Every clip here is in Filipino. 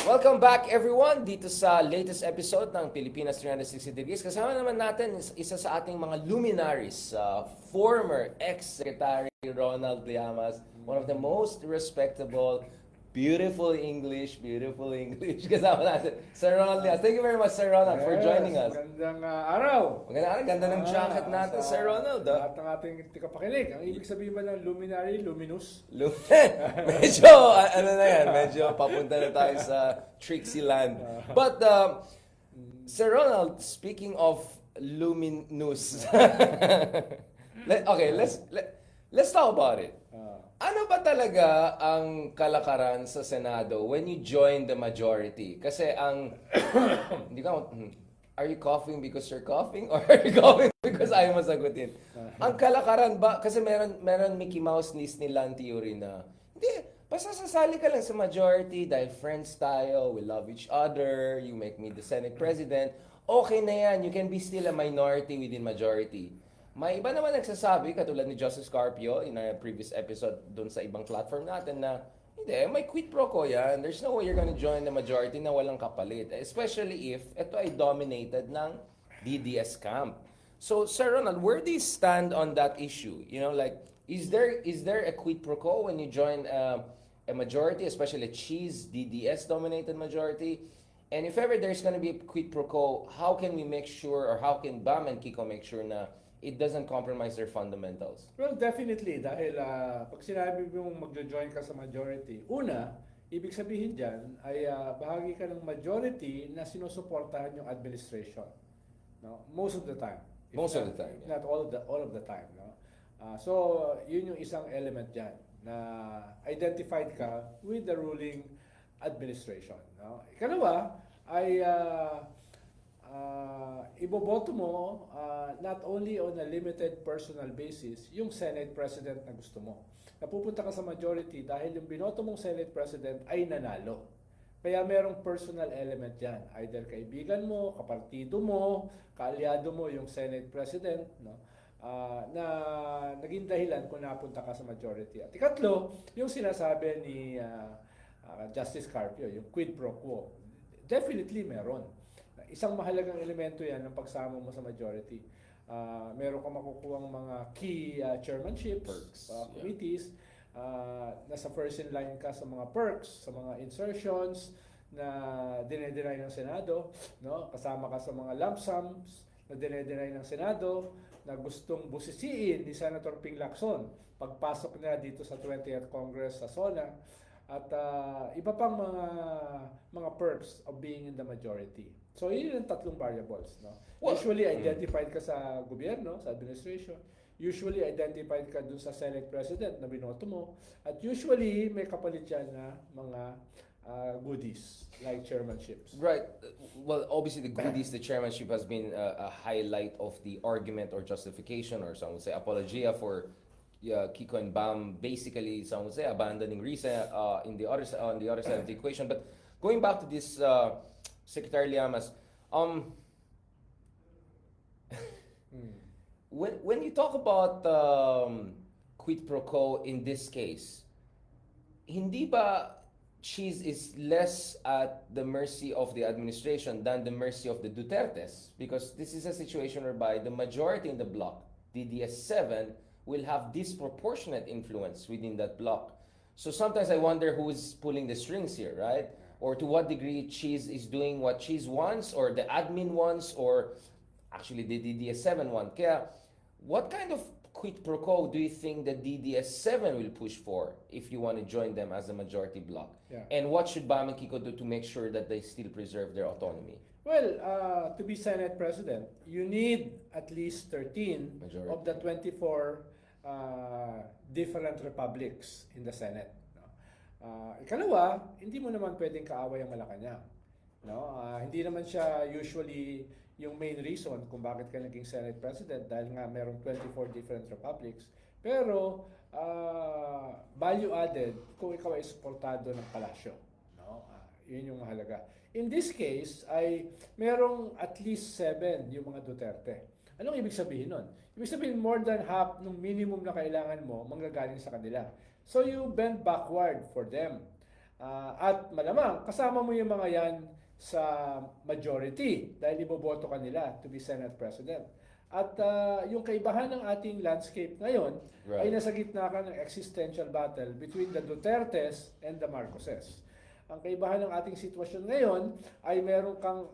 Welcome back everyone dito sa latest episode ng Pilipinas 360 Degrees. Kasama naman natin isa sa ating mga luminaries, former ex-secretary Ronald Llamas, one of the most respectable, beautiful English. Kasama natin, Sir Ronald Llamas. Thank you very much, Sir Ronald, for joining us. Magandang araw. Magandang araw, ganda ng jacket natin, Sir Ronald. Lahat ng ating tikapakinig. Ang ibig sabihin ba ng luminary, luminous? Medyo, ano na yan, medyo papunta na tayo sa tricksy land. But, Sir Ronald, speaking of luminous, okay, let's talk about it. Ano ba talaga ang kalakaran sa Senado when you join the majority? Kasi ang, hindi ka, are you coughing because you're coughing? Or are you coughing because ayaw masagutin? Ang kalakaran ba, kasi meron Mickey Mouse Disneyland theory na, hindi, basta sasali ka lang sa majority dahil friends tayo, we love each other, you make me the Senate President, okay na yan, you can be still a minority within majority. May iba naman nagsasabi, katulad ni Justice Carpio in our previous episode dun sa ibang platform natin na, hindi, may quid pro quo yan. There's no way you're gonna join the majority na walang kapalit. Especially if ito ay dominated ng DDS camp. So, Sir Ronald, where do you stand on that issue? You know, like, is there a quid pro quo when you join a majority, especially a cheese DDS-dominated majority? And if ever there's gonna be a quid pro quo, how can we make sure, or how can Bam and Kiko make sure na it doesn't compromise their fundamentals? Well, definitely. Dahil pag sinabi mong magjo-join ka sa majority, una, ibig sabihin dyan ay bahagi ka ng majority na sinusuportahan yung administration. No? Most of the time. Most of the time, yeah. Not all of the time. No? So, yun yung isang element dyan na identified ka with the ruling administration. No? Ikalawa ay iboboto mo not only on a limited personal basis yung Senate President na gusto mo. Napupunta ka sa majority dahil yung binoto mong Senate President ay nanalo. Kaya merong personal element yan. Either kaibigan mo, kapartido mo, kaalyado mo yung Senate President, no? Na naging dahilan kung napunta ka sa majority. At ikatlo, yung sinasabi ni Justice Carpio, yung quid pro quo. Definitely meron. Isang mahalagang elemento yan ng pagsama mo sa majority. Meron ka makukuhang mga key chairmanships, committees, nasa first in line ka sa mga perks, sa mga insertions na dinedeny ng Senado, no? Kasama ka sa mga lump sums na dinedeny ng Senado na gustong busisiin ni Senator Ping Lacson pagpasok niya dito sa 20th Congress sa SONA at iba pang mga perks of being in the majority. So, yun yung tatlong variables. No? Usually, identified ka sa gobyerno, sa administration. Usually, identified ka dun sa Senate President na binoto mo. At usually, may kapalit yan na mga goodies, like chairmanships. Right. Well, obviously, the goodies, the chairmanship has been a highlight of the argument or justification, or some would say apologia for Kiko and Bam, basically, some would say abandoning Risa on the other side of the equation. But going back to this Secretary Llamas, when you talk about quid pro quo in this case, hindi ba cheese is less at the mercy of the administration than the mercy of the Dutertes? Because this is a situation whereby the majority in the bloc, DDS7, will have disproportionate influence within that bloc. So sometimes I wonder who is pulling the strings here, right? Or to what degree Cheese is doing what Cheese wants, or the admin wants, or actually the DDS7 want. Kaya, what kind of quid pro quo do you think the DDS7 will push for if you want to join them as a majority bloc? Yeah. And what should Bam and Kiko do to make sure that they still preserve their autonomy? Well, to be Senate President, you need at least 13 Majority. of the 24 different republics in the Senate. Ikalawa, hindi mo naman pwedeng kaaway ang Malacanang. No? Hindi naman siya usually yung main reason kung bakit ka naging Senate President dahil nga merong 24 different republics. Pero, value added kung ikaw ay suportado ng palasyo. No? Yun yung mahalaga. In this case, ay merong at least 7 yung mga Duterte. Anong ibig sabihin nun? Ibig sabihin more than half ng minimum na kailangan mo manggagaling sa kanila. So you bend backward for them. At malamang, kasama mo yung mga yan sa majority dahil iboboto ka nila to be Senate President. At yung kaibahan ng ating landscape ngayon ay Right. nasa gitna ka ng existential battle between the Dutertes and the Marcoses. Ang kaibahan ng ating sitwasyon ngayon ay meron kang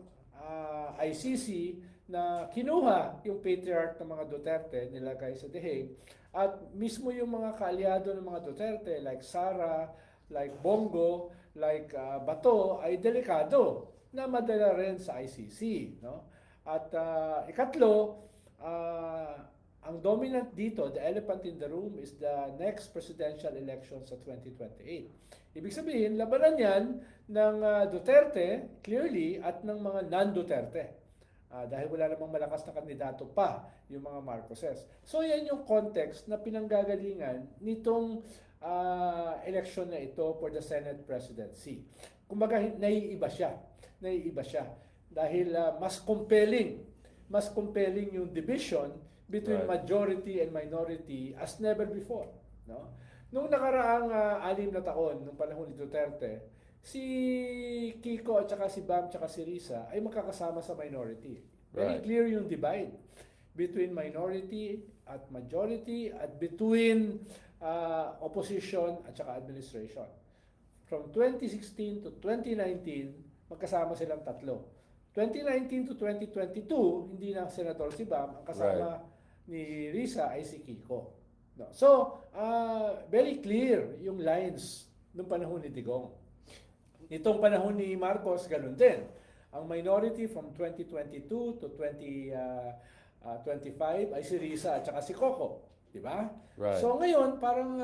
ICC na kinuha yung patriarch ng mga Duterte, nilagay sa The Hague, at mismo yung mga kaalyado ng mga Duterte like Sara, like Bongo, like Bato ay delikado na madala rin sa ICC, no? At ikatlo, ang dominant dito, the elephant in the room is the next presidential election sa 2028. Ibig sabihin, labanan yan ng Duterte, clearly, at ng mga non-Duterte. Dahil wala namang malakas na kandidato pa yung mga Marcoses. So yan yung context na pinanggagalingan nitong election na ito for the Senate presidency. Kumbaga, naiiba siya. Naiiba siya. Dahil mas compelling yung division between Right. majority and minority as never before. No? Nung nakaraang 6 na taon, nung panahon ni Duterte, si Kiko at saka si Bam at saka si Risa ay magkakasama sa minority. Very Right. clear yung divide between minority at majority at between opposition at saka administration. From 2016 to 2019, magkasama silang tatlo. 2019 to 2022, hindi na Senator si Bam, ang kasama ni Risa ay si Kiko. No. So, very clear yung lines nung panahon ni Digong. Itong panahon ni Marcos, ganun din. Ang minority from 2022 to 2025 ay si Risa at saka si Coco. Di ba? Right. So ngayon, parang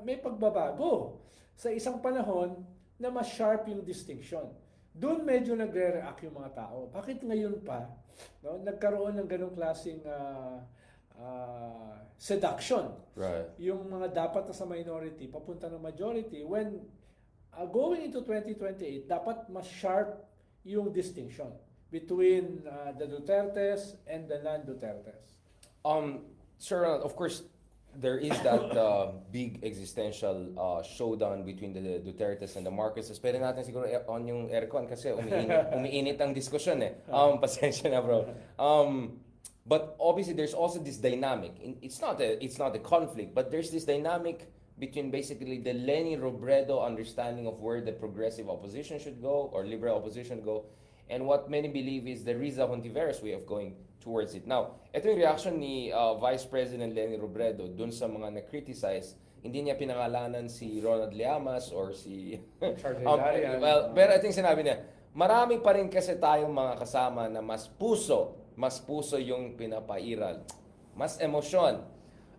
may pagbabago sa isang panahon na mas sharp yung distinction. Doon medyo nagre-react yung mga tao. Bakit ngayon pa nagkaroon ng ganong klaseng seduction? Right. Yung mga dapat na sa minority, papunta ng majority, when going into 2028, dapat mas sharp yung distinction between the Dutertes and the non-Dutertes. Sir, of course, there is that big existential showdown between the Dutertes and the Marcoses. Pwede natin siguro on yung aircon kasi umiinit ang diskusyon eh. Pasensya na bro. But obviously there's also this dynamic. It's not a conflict, but there's this dynamic between basically the Leni Robredo understanding of where the progressive opposition should go or liberal opposition go, and what many believe is the Riza Hontiveros way of going towards it. Now, ito yung reaction ni Vice President Leni Robredo dun sa mga na-criticize. Hindi niya pinangalanan si Ronald Llamas or si... Charlie Darian. well, pero ito yung sinabi niya, marami pa rin kasi tayong mga kasama na mas puso yung pinapairal. Mas emosyon.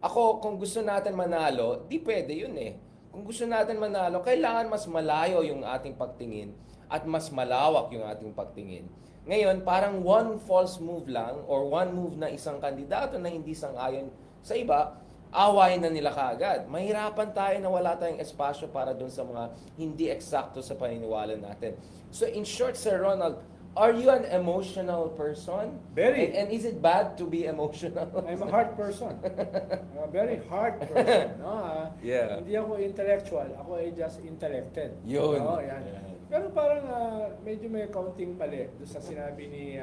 Ako, kung gusto natin manalo, di pwede yun eh. Kung gusto natin manalo, kailangan mas malayo yung ating pagtingin at mas malawak yung ating pagtingin. Ngayon, parang one false move lang or one move na isang kandidato na hindi sang-ayon sa iba, awayin na nila kaagad. Mahirapan tayo na wala tayong espasyo para doon sa mga hindi eksakto sa paniniwala natin. So in short, Sir Ronald, are you an emotional person? Very. And is it bad to be emotional? I'm a hard person. A very hard person. No? Yeah. Hindi ako intellectual. Ako ay just intellected. Yun. No? Yan. Pero parang medyo may counting mali doon sa sinabi ni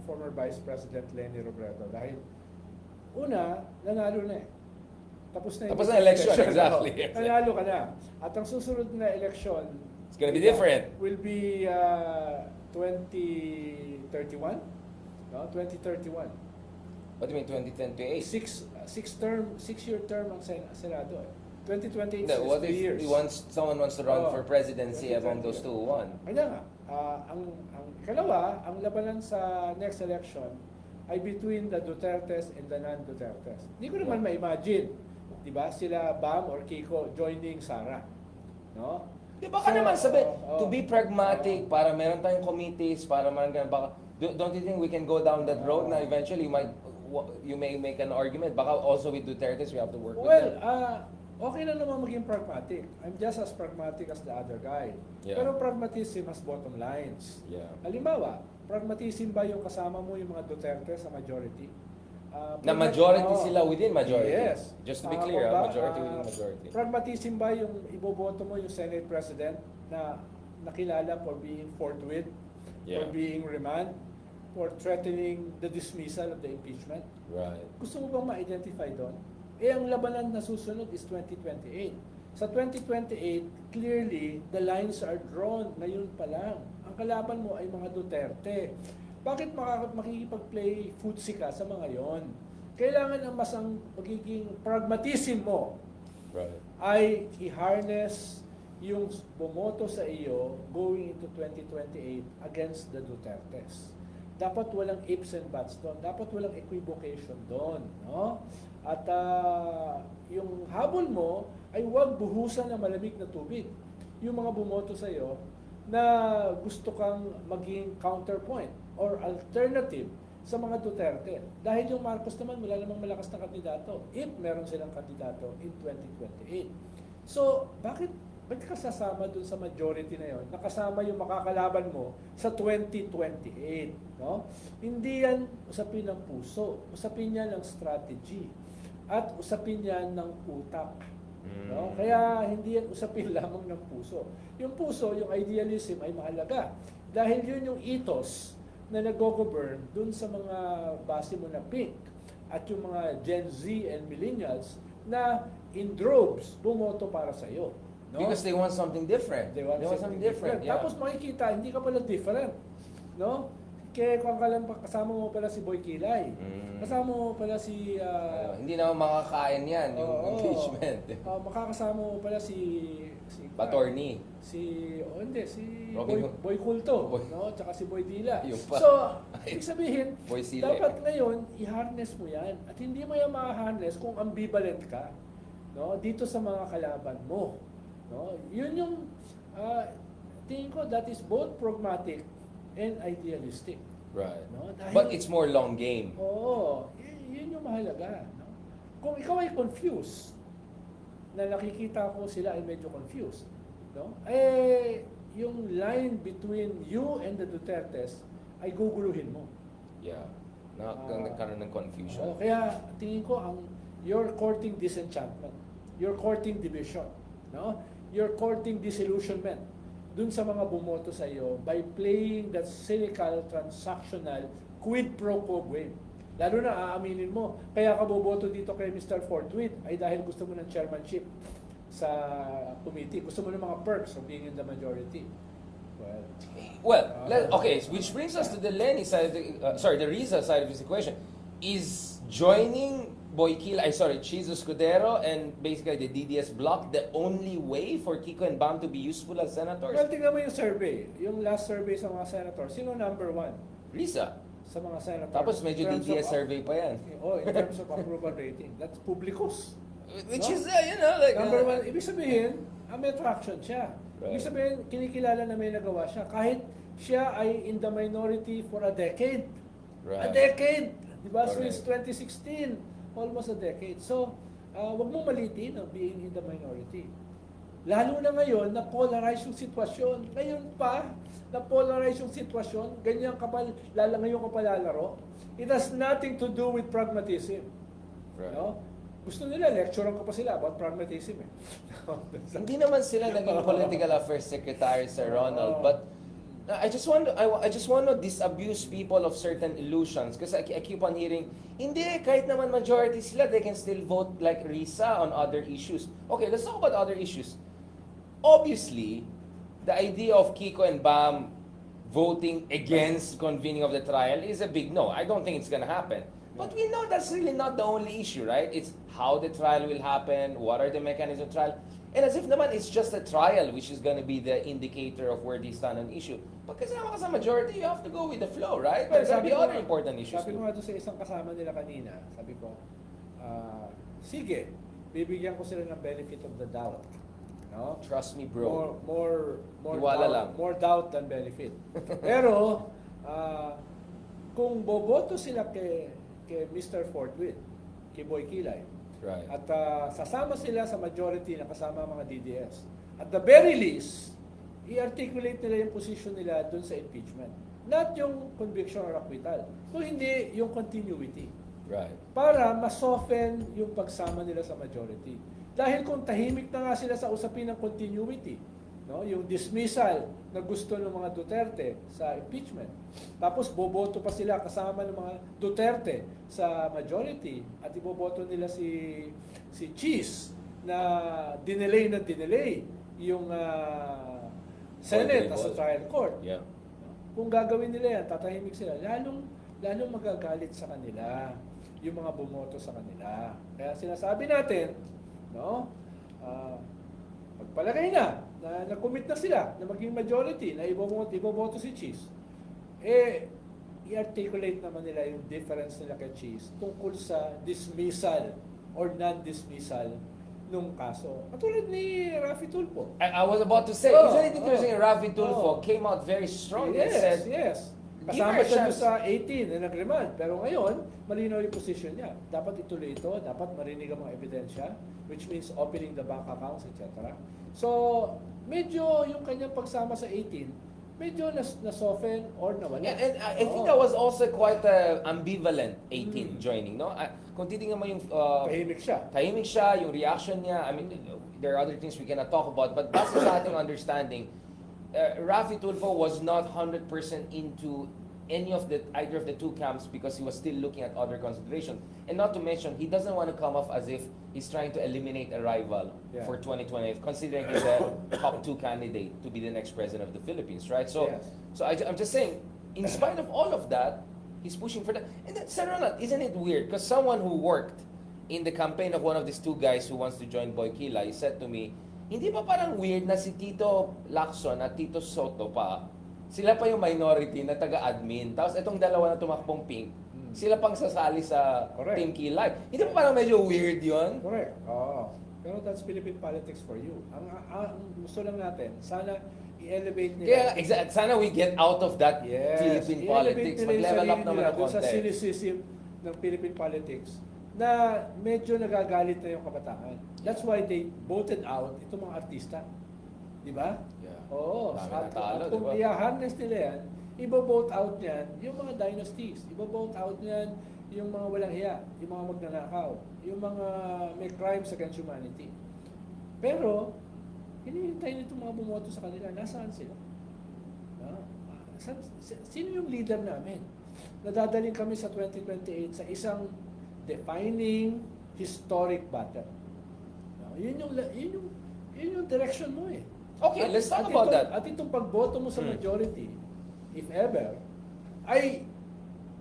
former Vice President Leni Robredo. Dahil una, nanalo na eh. Tapos na yung Tapos na election, election. exactly. Nanalo ka na. At ang susunod na election It's gonna be different. will be 2031? No? 2031. What do you mean, 2028? Six-year term ang Senado eh. 2028 No, is what 3 if years. someone wants to run Oh, for presidency 2028. among those two who won? Kaya nga, ang ikalawa, ang labanan sa next election ay between the Dutertes and the non-Dutertes. Hindi ko naman ma-imagine, di ba, sila Bam or Kiko joining Sara. No? Di baka naman sabi, to be pragmatic, Oo. para meron tayong committees, para meron ganun, baka, don't you think we can go down that road na eventually you may make an argument, baka also with Duterte's we have to work with Well, them? okay lang naman maging pragmatic. I'm just as pragmatic as the other guy. Yeah. Pero pragmatism has bottom lines. Yeah. Halimbawa, pragmatism ba yung kasama mo yung mga Duterte sa majority? Na majority Oo. sila within majority. Yes. Just to be clear, Kung ba, majority within majority. Pragmatism ba yung iboboto mo yung Senate President na nakilala for being forthwith, for Yeah. being remand, for threatening the dismissal of the impeachment. Right. Gusto mo bang ma-identify doon? Ang labanan na susunod is 2028. Sa 2028, clearly, the lines are drawn ngayon pa lang. Ang kalaban mo ay mga Duterte. Bakit makikipag-play footsie ka sa mga yon? Kailangan ang magiging pragmatism mo Right. ay i-harness yung bumoto sa iyo going into 2028 against the Dutertes. Dapat walang ifs and buts doon. Dapat walang equivocation doon. No? At yung habol mo ay huwag buhusan ng malamig na tubig. Yung mga bumoto sa iyo na gusto kang maging counterpoint or alternative sa mga Duterte. Dahil yung Marcos naman, wala namang malakas na kandidato if meron silang kandidato in 2028. So, bakit ka sasama dun sa majority na yon? Nakasama yung makakalaban mo sa 2028. No? Hindi yan usapin ng puso. Usapin yan ng strategy. At usapin yan ng utak. No? Kaya hindi yan usapin lamang ng puso. Yung puso, yung idealism ay mahalaga. Dahil yun yung ethos na nag-govern dun sa mga base mo na pink at yung mga Gen Z and millennials na in droves bumoto para sa iyo. No? Because they want something different. They want something different. Yeah. Tapos makikita, hindi ka pala different. No? Kaya kung kasama mo pala si Boy Kilay. Kasama mo pala si... hindi naman makakain yan, yung oo. impeachment. Makakasama mo pala si Attorney. si Robin Hood. Boy Culto, Boy. no? Tsaka si Boy Dila. Yung pa. So, ibig sabihin, Boy Sile. dapat ngayon i-harness mo 'yan. At hindi mo 'yan ma-harness kung ambivalent ka, no? Dito sa mga kalaban mo, no? 'Yun yung tingin ko that is both pragmatic and idealistic. Right. No? Dahil, But it's more long game. Oo, yun yung mahalaga. No? Kung ikaw ay confused, na nakikita ko sila ay medyo confused, no? Yung line between you and the Dutertes ay guguluhin mo. Yeah. Nagkaroon ng confusion. Kaya tingin ko you're courting disenchantment, you're courting division, no? You're courting disillusionment dun sa mga bumoto sa iyo by playing that cynical, transactional, quid pro quo game. Lalo na aaminin mo, kaya ka boboto dito kay Mr. Forthwith ay dahil gusto mo ng chairmanship sa committee. Gusto mo ng mga perks of being in the majority. Okay, which brings us to the Lenny side, the Riza side of this equation. Is joining Chizo Escudero and basically the DDS bloc the only way for Kiko and Bam to be useful as senators? Well, tingnan mo yung survey. Yung last survey sa mga senators, sino number one Riza. sa mga senators? Tapos medyo In terms DDS of- survey pa yan. in terms of approval rating. That's publicus. Which No? is, like... Number one, ibig sabihin, may traction siya. Right. Ibig sabihin, kinikilala na may nagawa siya. Kahit siya ay in the minority for a decade. Right. A decade! Diba? Since Correct. 2016. Almost a decade. So, wag mong malitin ang being in the minority. Lalo na ngayon, na-polarize yung sitwasyon. Ngayon pa, na-polarize yung sitwasyon. Ganyan ka pa, ngayon ka pa lalaro. It has nothing to do with pragmatism. Right. No? Gusto nila, lecturean ko pa sila about pragmatism eh. Hindi naman sila naging political affairs secretary, Sir Ronald, but I just want to disabuse people of certain illusions because I keep on hearing, hindi, kahit naman majority sila, they can still vote like Risa on other issues. Okay, let's talk about other issues. Obviously, the idea of Kiko and Bam voting against convening of the trial is a big no. I don't think it's gonna happen. But we know that's really not the only issue, right? It's how the trial will happen, what are the mechanisms of trial. And as if naman it's just a trial which is gonna be the indicator of where they stand on issue. Pag kasama ka sa majority, you have to go with the flow, right? But there'll be other important issues Sabi too. ko nga doon sa isang kasama nila kanina, sabi ko, sige, bibigyan ko sila ng benefit of the doubt. No? Trust me, bro. More Iwala doubt, lang. more doubt than benefit. Pero kung boboto sila kay Mr. Forthwith, kay Boy Kilay, Right. at sasama sila sa majority na kasama ang mga DDS, at the very least, i-articulate nila yung position nila dun sa impeachment. Not yung conviction or acquittal. Kung hindi, yung continuity. Right. Para ma-soften yung pagsama nila sa majority. Dahil kung tahimik na nga sila sa usapin ng continuity, no? Yung dismissal na gusto ng mga Duterte sa impeachment. Tapos boboto pa sila kasama ng mga Duterte sa majority at iboboto nila si Cheese na dinelay yung Senate Ball. as a trial court. Yeah. Kung gagawin nila yan, tatahimik sila, lalong magagalit sa kanila yung mga bumoto sa kanila. Kaya sinasabi natin, no, magpalagay na na-commit na sila na maging majority, na iboboto si Cheese. I-articulate naman nila yung difference nila kay Cheese tungkol sa dismissal or non-dismissal nung kaso. Katulad ni Raffy Tulfo. I was about to say, isn't it interesting? Raffy Tulfo came out very strong and said, Yes. "Give Kasama her a siya chance." sa 18 na nag-remand. Pero ngayon, malinaw yung position niya. Dapat ituloy ito, dapat marinig ang mga ebidensya, which means opening the bank accounts, etc. So, medyo yung kanyang pagsama sa 18, medyo na-soften or nawala. And I think that was also quite ambivalent 18 joining, no? Kung titingnan mo yung Tahimik siya. yung reaction niya, I mean, there are other things we cannot talk about, but base sa ating understanding, Raffy Tulfo was not 100% into either of the two camps because he was still looking at other considerations. And not to mention, he doesn't want to come off as if he's trying to eliminate a rival for 2020, considering he's the top 2 candidate to be the next president of the Philippines, right? So, Yes. I'm just saying, in spite of all of that, he's pushing for that. And then, Sir Ronald, isn't it weird? Because someone who worked in the campaign of one of these two guys who wants to join Boy Kila, he said to me, hindi ba parang weird na si Tito Lacson at Tito Soto pa, sila pa yung minority na taga-admin. Tapos itong dalawa na tumakbong pink, sila pang sasali sa Correct. Team Kilay. Hindi ba parang medyo weird yun? Correct. Oo. Pero that's Philippine politics for you. Ang gusto lang natin, sana i-elevate nila. Kaya sana we get out of that Yes. Philippine I-elevate politics. nila yung Mag-level up sarili naman nila ng doon sa konti. cynicism ng Philippine politics na medyo nagagalit na yung kabataan. That's why they voted out itong mga artista. Di ba? Yeah. Oo. Dami At natalo, kung di ba? i-harness nila yan, ibo-vote out niyan yung mga dynasties. Ibo-vote out niyan yung mga walang hiya, yung mga magnanakaw, yung mga may crimes against humanity. Pero, hinihintay nito mga bumoto sa kanila. Nasaan sila? Sino yung leader namin? Nadadaling kami sa 2028 sa isang defining historic battle. Yun yung direction mo eh. Okay, let's talk about that. At itong pagboto mo sa majority, if ever, ay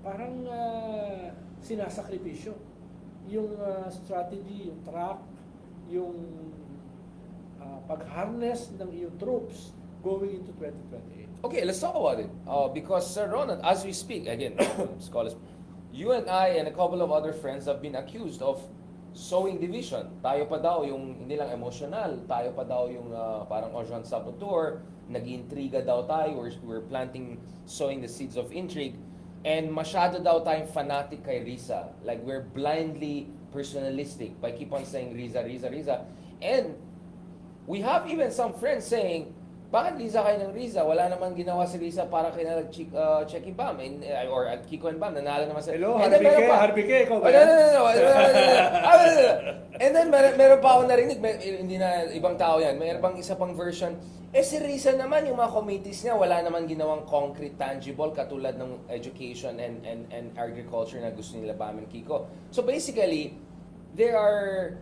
parang sinasakripisyo. Yung strategy, yung track, yung pag-harness ng iyong troops going into 2028. Okay, let's talk about it. Because Sir Ronald, as we speak, again, scholars, you and I and a couple of other friends have been accused of sowing division. Tayo pa daw yung hindi lang emotional, tayo pa daw yung parang Ocean Saboteur, nag-intriga daw tayo, we're sowing the seeds of intrigue, and masyado daw tayong fanatic kay Riza. Like we're blindly personalistic by keep on saying Riza. And we have even some friends saying, bakit Riza kayo ng Riza? Wala naman ginawa si Riza para kay Checky Bam or at Kiko and Bam. Nanalo naman sa... Hello, And then meron pa- Harvey K, ikaw ba? No. And then meron pa ako narinig, hindi na ibang tao yan, meron pang isa pang version. Si Riza naman, yung mga committees niya, wala naman ginawang concrete, tangible, katulad ng education and agriculture na gusto nila Bam and Kiko. So basically, they're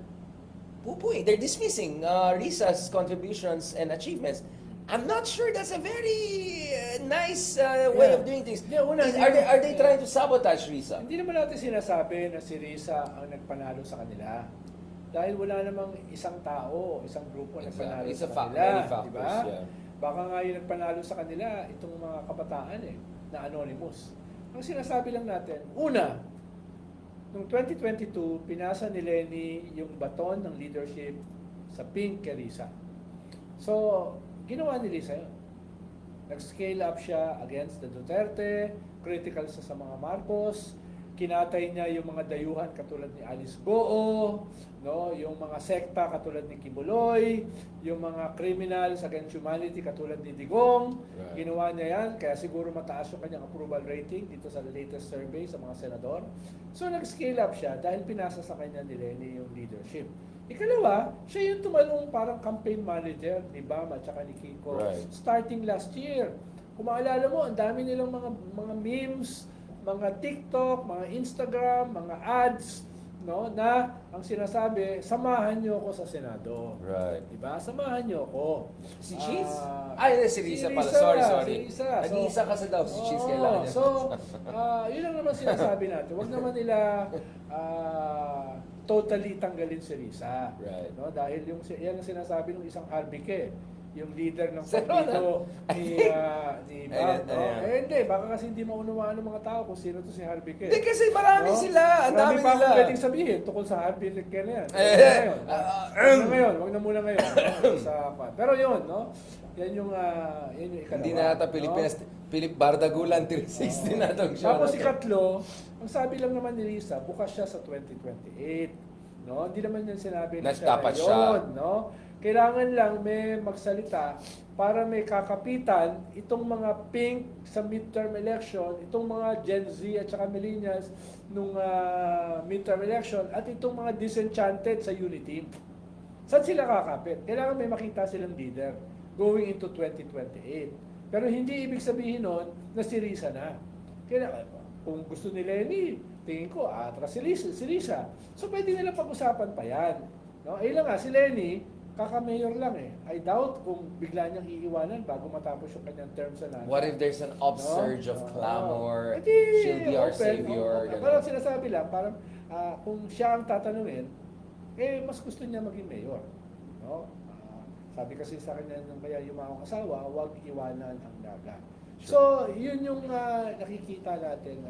dismissing Riza's contributions and achievements. I'm not sure that's a very nice way of doing things. Are they trying to sabotage Riza? Hindi naman natin sinasabi na si Riza ang nagpanalo sa kanila. Dahil wala namang isang tao, isang grupo na nagpanalo It's sa a fact, kanila. many factors, Diba? yeah. Baka nga yung nagpanalo sa kanila, itong mga kabataan na anonymous. Ang sinasabi lang natin, una, noong 2022, pinasa ni Lenny yung baton ng leadership sa Pink kay Riza. So, ginawa ni Riza yun. Nag-scale up siya against the Duterte, critical sa mga Marcos, kinatay niya yung mga dayuhan katulad ni Alice Goo, no, yung mga sekta katulad ni Kibuloy, yung mga criminals against humanity katulad ni Digong, Right. Ginawa niya yan, kaya siguro mataas yung kanyang approval rating dito sa latest survey sa mga senador. So nag-scale up siya dahil pinasa sa kanya ni Lenny yung leadership. Ikalawa, siya yung tumalong parang campaign manager ni Bam at saka ni Kiko Right. starting last year. Kung maalala mo, ang dami nilang mga memes, mga TikTok, mga Instagram, mga ads, no, na ang sinasabi, samahan niyo ako sa Senado. Right. Diba? Samahan niyo ako. Si Cheese? Ah, Si Risa pala. Risa, Sorry. si Risa. Nag-iisa kasi daw si Cheese Oo, kailangan niya. So, yun lang naman sinasabi natin. Huwag naman nila totally tanggalin si Risa. Right. No? Dahil yan ang sinasabi ng isang Harbike, yung leader ng Sir partido Ronald, ni Bam. No? ayan. Hindi, baka kasi hindi maunawaan ng mga tao kung sino to si Harbike. Hindi kasi marami No? sila. Ang Marami dami pa nila. akong pwedeng sabihin tungkol sa Harbike na yan. Wag na muna ngayon. Pero yun, no? Yan yung ikalawa. Hindi na ata Pilipinas. Philip Bardagulan, 360 na itong show. Tapos na to. ikatlo, ang sabi lang naman ni Risa, bukas siya sa 2028. No? Hindi naman yan sinabi Na siya dapat yun, siya. no? Kailangan lang may magsalita para may kakapitan itong mga pink sa midterm election, itong mga Gen Z at saka millennials nung midterm election at itong mga disenchanted sa unity. Saan sila kakapit? Kailangan may makita silang leader going into 2028. Pero hindi ibig sabihin nun na si Risa na. Kaya kung gusto ni Lenny, tingin ko, atras si Risa. So pwede nila pag-usapan pa yan. No? Ayun lang nga, si Lenny, kaka-mayor lang eh. I doubt kung bigla niyang iiwanan bago matapos yung kanyang term sa NASA. What if there's an upsurge of clamor? Edi, She'll be our open, savior. open. ganun. Parang sinasabi lang, parang kung siya ang tatanungin, mas gusto niya maging mayor. No? Sabi kasi sa kanya nung kaya yung mga asawa, huwag iwanan ang daga. So, yun yung nakikita natin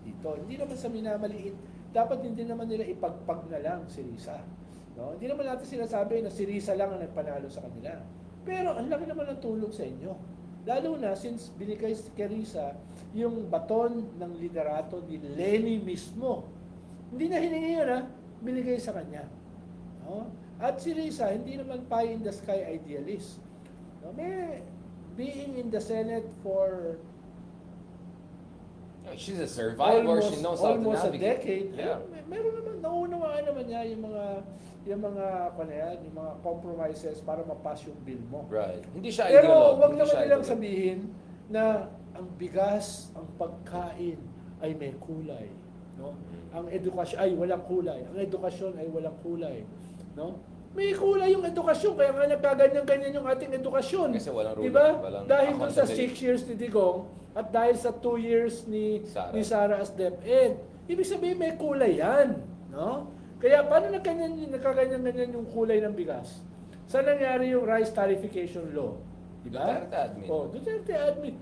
dito. Hindi naman sa minamaliit, dapat hindi naman nila ipagpag na lang si Risa. No? Hindi naman natin sinasabi na si Risa lang ang nagpanalo sa kanila. Pero ang laki naman ng tulong sa inyo. Lalo na since binigay kay Risa yung baton ng liderato ni Lenny mismo. Hindi na hiningi yun, binigay sa kanya. No? At si Risa, hindi naman pie in the sky idealist. No? Being in the Senate for She's a survivor. She knows how to almost a navigate. decade. Yeah. Meron naman, naunawaan naman niya yung mga compromises para mapass yung bill mo. Right. Hindi siya Pero ideologue. wag Hindi naman siya nilang ideologue. sabihin na ang bigas, ang pagkain ay may kulay, no? Ang edukasyon ay walang kulay. Ang edukasyon ay walang kulay, no? May kulay yung edukasyon, kaya nga nagkaganyan-ganyan yung ating edukasyon. Kasi walang rule, Diba? walang Dahil dun sa accountability. 6 years ni Digong at dahil sa 2 years ni Sara as DepEd. Ibig sabihin may kulay yan, no? Kaya paano nagkaganyan-ganyan yung kulay ng bigas? Saan nangyari yung rice tarification law? Diba? Duterte admin. Duterte admin.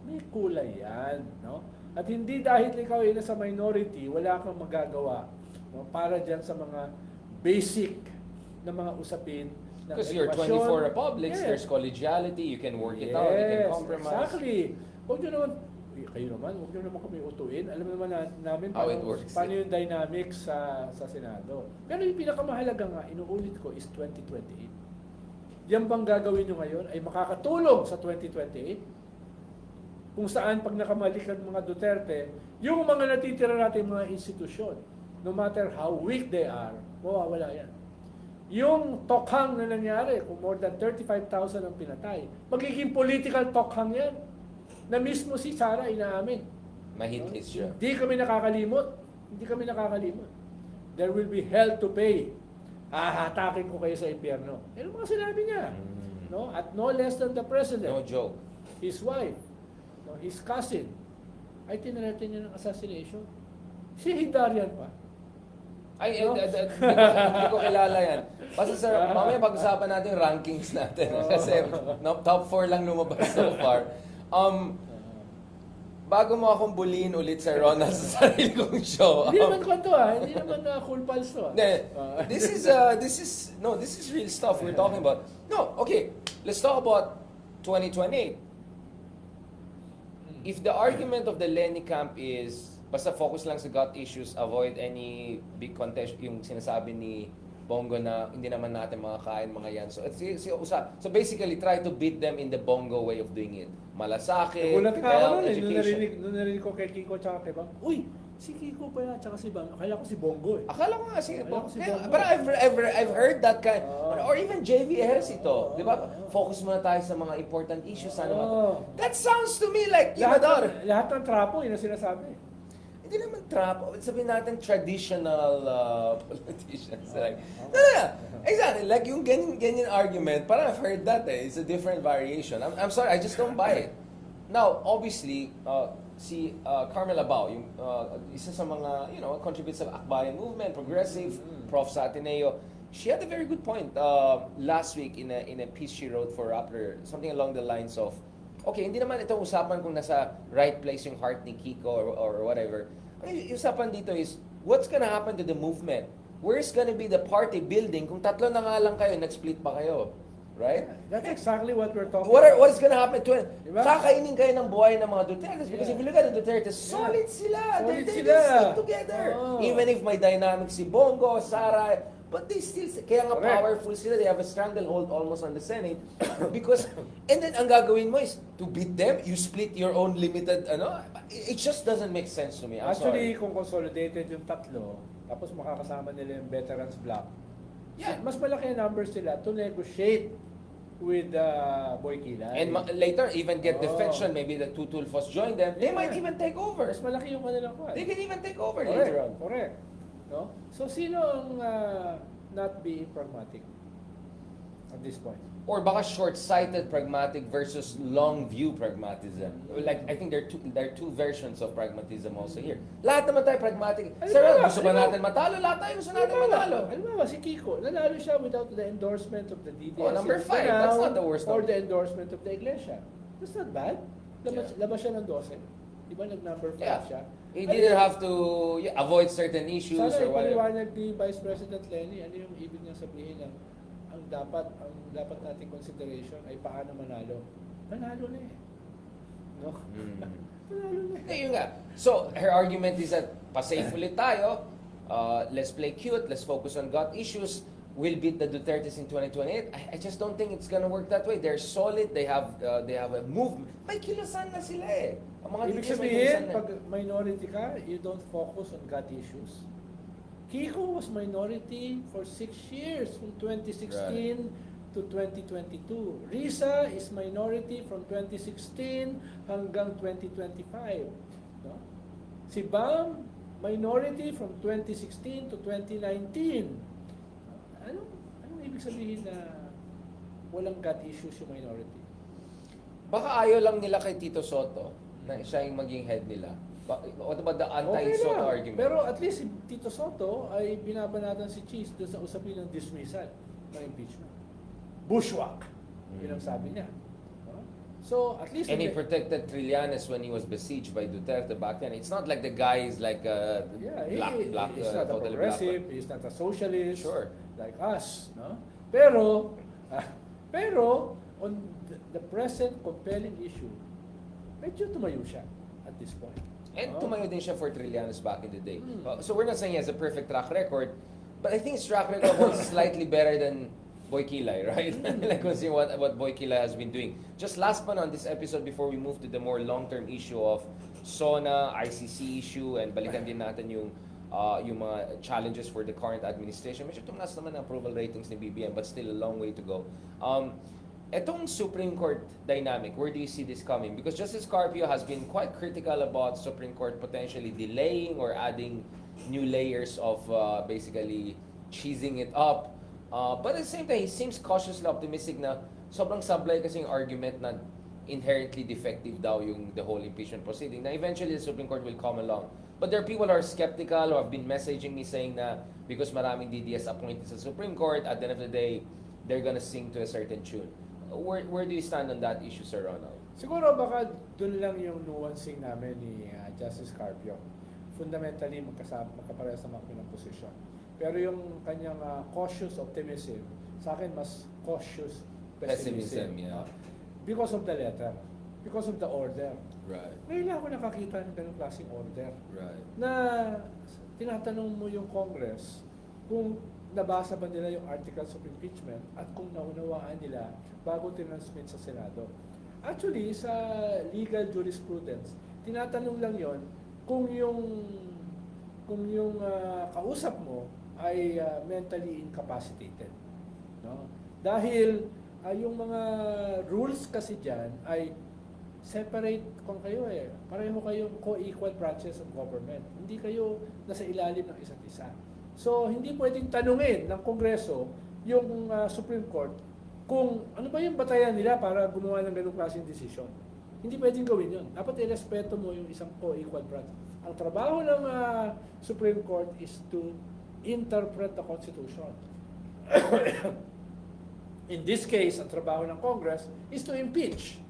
May kulay yan, no? At hindi dahil ikaw ay nasa minority, wala kang magagawa, no? Para dyan sa mga basic na mga usapin ng Because you're edukasyon. 24 republics, Yes. there's collegiality, you can work it out, you can compromise. Exactly. Huwag nyo naman, kayo naman, huwag nyo naman kami utuin. Alam naman namin How it works. paano yung dynamics sa Senado. Pero yung pinakamahalaga nga, inuulit ko, is 2028. Yan bang gagawin nyo ngayon ay makakatulong sa 2028? Kung saan pag nakamalik ang mga Duterte, yung mga natitira natin mga institusyon, no matter how weak they are, mawawala yan. Yung tokhang na nangyari, kung more than 35,000 ang pinatay, magiging political tokhang yan. Na mismo si Sara inaamin. Mahit list siya. Hindi kami nakakalimot. There will be hell to pay. Hahatakin ko kayo sa impyerno. Yan ang mga sinabi niya. No? At no less than the president, No joke. his wife, no, his cousin, ay tinarating niya ng assassination. Si Hidarian pa. Ay, No? hindi ko kilala yan. Basta sir, mamaya pag-usapan natin yung rankings natin. Kasi top 4 lang lumabas so far. Bago mo akong buliin ulit sa Ronald sa sarili kong show. Hindi naman kwento hindi naman cool pals to This is real stuff we're talking about. No, okay. Let's talk about 2028. If the argument of the Lenny camp is basta focus lang sa gut issues, avoid any big contest, yung sinasabi ni Bongo na hindi naman natin makakain mga yan. So, so basically, try to beat them in the Bongo way of doing it. Malasake, Nagulat ka ako health, nun eh, education. nung narinig ko kay Kiko tsaka kay Bang, uy, si Kiko pa yan, tsaka si Bang, akala ko si Bongo eh. Akala ko nga si Akala ko si Yeah, Bongo. but I've heard that kind, Oo. or even JVS ito, Oo, di ba? oo. Focus muna tayo sa mga important issues. Sana Oo. That sounds to me like Lahat ng trapo, yun ang sinasabi. Hindi naman trap. Sabihin natin traditional politicians. Like, Oh. no. Exactly. Like yung ganyan argument, parang I've heard that eh. It's a different variation. I'm sorry, I just don't buy it. Now, obviously, si Carmela Bao, yung isa sa mga, contributes sa Akbayan movement, progressive, prof sa Ateneo, she had a very good point last week in a piece she wrote for Rappler, something along the lines of, okay, hindi naman ito usapan kung nasa right place yung heart ni Kiko or whatever. Ang usapan dito is, what's gonna happen to the movement? Where's gonna be the party building kung tatlo na nga lang kayo, nag-split pa kayo? Right? That's exactly what we're talking What is gonna happen to it? Diba? Kakainin kayo ng buhay ng mga Dutertes because Yeah. if you look at the Dutertes, solid sila. Solid They sila. stick together. Oo. Even if may dynamic si Bongo, Sara, but they still, kaya nga Correct. powerful sila. They have a stranglehold almost on the Senate. Because, and then ang gagawin mo is, to beat them, you split your own limited, it just doesn't make sense to me. I'm Actually, sorry. kung consolidated yung tatlo, tapos makakasama nila yung veterans block, Yeah. mas malaki ang numbers sila to negotiate with Boy Kilay. And later, even get Oo. defection, maybe the two Tulfos join them, they Yeah. might even take over. Mas malaki yung kanilang kwan. They can even take over later on. Correct. No? So, sino ang not being pragmatic at this point? Or baka short-sighted pragmatic versus long-view pragmatism. Like, I think there are two versions of pragmatism also here. Lahat naman tayo pragmatic. Sir, gusto ba natin matalo? Lahat tayo gusto natin matalo. Halimbawa, si Kiko, nanalo siya without the endorsement of the DDS. Oh, number in 5. Mindanao That's not the worst Or number. the endorsement of the Iglesia. That's not bad. Labas siya ng 12. Di ba nag-number 5 Yeah. siya? He didn't have to avoid certain issues Sana or whatever. ipaliwanag ni Vice President Lenny ano yung ibig niya sabihin na ang dapat nating consideration ay paano manalo. Manalo na eh. No? Manalo na Eh, eh. yun nga. So, her argument is that pasafe ulit tayo, let's play cute, let's focus on gut issues, we'll beat the Dutertes in 2028. I just don't think it's gonna work that way. They're solid, they have a movement. May kilusan na sila eh. Ang mga Ibig DDS may sabihin, kilusan na. pag minority ka, you don't focus on gut issues. Kiko was minority for 6 years, from 2016 to 2022. Risa is minority from 2016 hanggang 2025. No? Si Bam, minority from 2016 to 2019. Anong ibig sabihin na walang gut issues yung minority? Baka ayaw lang nila kay Tito Soto na siya yung maging head nila. What about the anti-Soto na. argument? Pero at least si Tito Soto ay binabanatan si Cheese doon sa usapin ng dismissal ng impeachment. Bushwhack. Yun ang sabi niya. No? So, at least... And he protected Trillanes when he was besieged by Duterte back then. It's not like the guy is like black, he's not a totally progressive, black. he's not a socialist, Sure. like us. No? Pero, on the present compelling issue, medyo tumayo siya at this point. And No? tumayo din siya for Trillanes back in the day. Hmm. So we're not saying he has a perfect track record, but I think his track record was slightly better than Boy Kilay, right? Like considering what Boy Kilay has been doing. Just last one on this episode before we move to the more long-term issue of SONA, ICC issue, and balikan din natin yung mga challenges for the current administration. Medyo tumaas naman ang approval ratings ni BBM, but still a long way to go. Etong Supreme Court dynamic, where do you see this coming? Because Justice Carpio has been quite critical about Supreme Court potentially delaying or adding new layers of basically cheesing it up. But at the same time, he seems cautiously optimistic na sobrang sablay kasi yung argument na inherently defective daw yung the whole impeachment proceeding, na eventually the Supreme Court will come along. But there are people who are skeptical or have been messaging me saying na because maraming DDS appointed sa Supreme Court, at the end of the day, they're gonna sing to a certain tune. Where do you stand on that issue, Sir Ronald? Siguro baka dun lang yung nuancing namin ni Justice Carpio. Fundamentally, magkaparehas naman kami ng posisyon. Pero yung kanyang cautious optimism, sa akin mas cautious pessimism. Yeah. Because of the letter. Because of the order. Right. Ngayon lang ako nakakita ng ganung klaseng order. Right. Na tinatanong mo yung Congress kung nabasa ba nila yung articles of impeachment at kung naunawaan nila bago tinransmit sa Senado. Actually, sa legal jurisprudence, tinatanong lang yon kung yung kausap mo ay mentally incapacitated. No? Dahil yung mga rules kasi diyan ay separate kung kayo pareho kayong co-equal branches of government. Hindi kayo nasa ilalim ng isa't isa. So, hindi pwedeng tanungin ng Kongreso yung Supreme Court kung ano ba yung batayan nila para gumawa ng ganung klaseng desisyon. Hindi pwedeng gawin yun. Dapat irespeto mo yung isang co-equal branch. Ang trabaho ng Supreme Court is to interpret the Constitution. In this case, ang trabaho ng Congress is to impeach.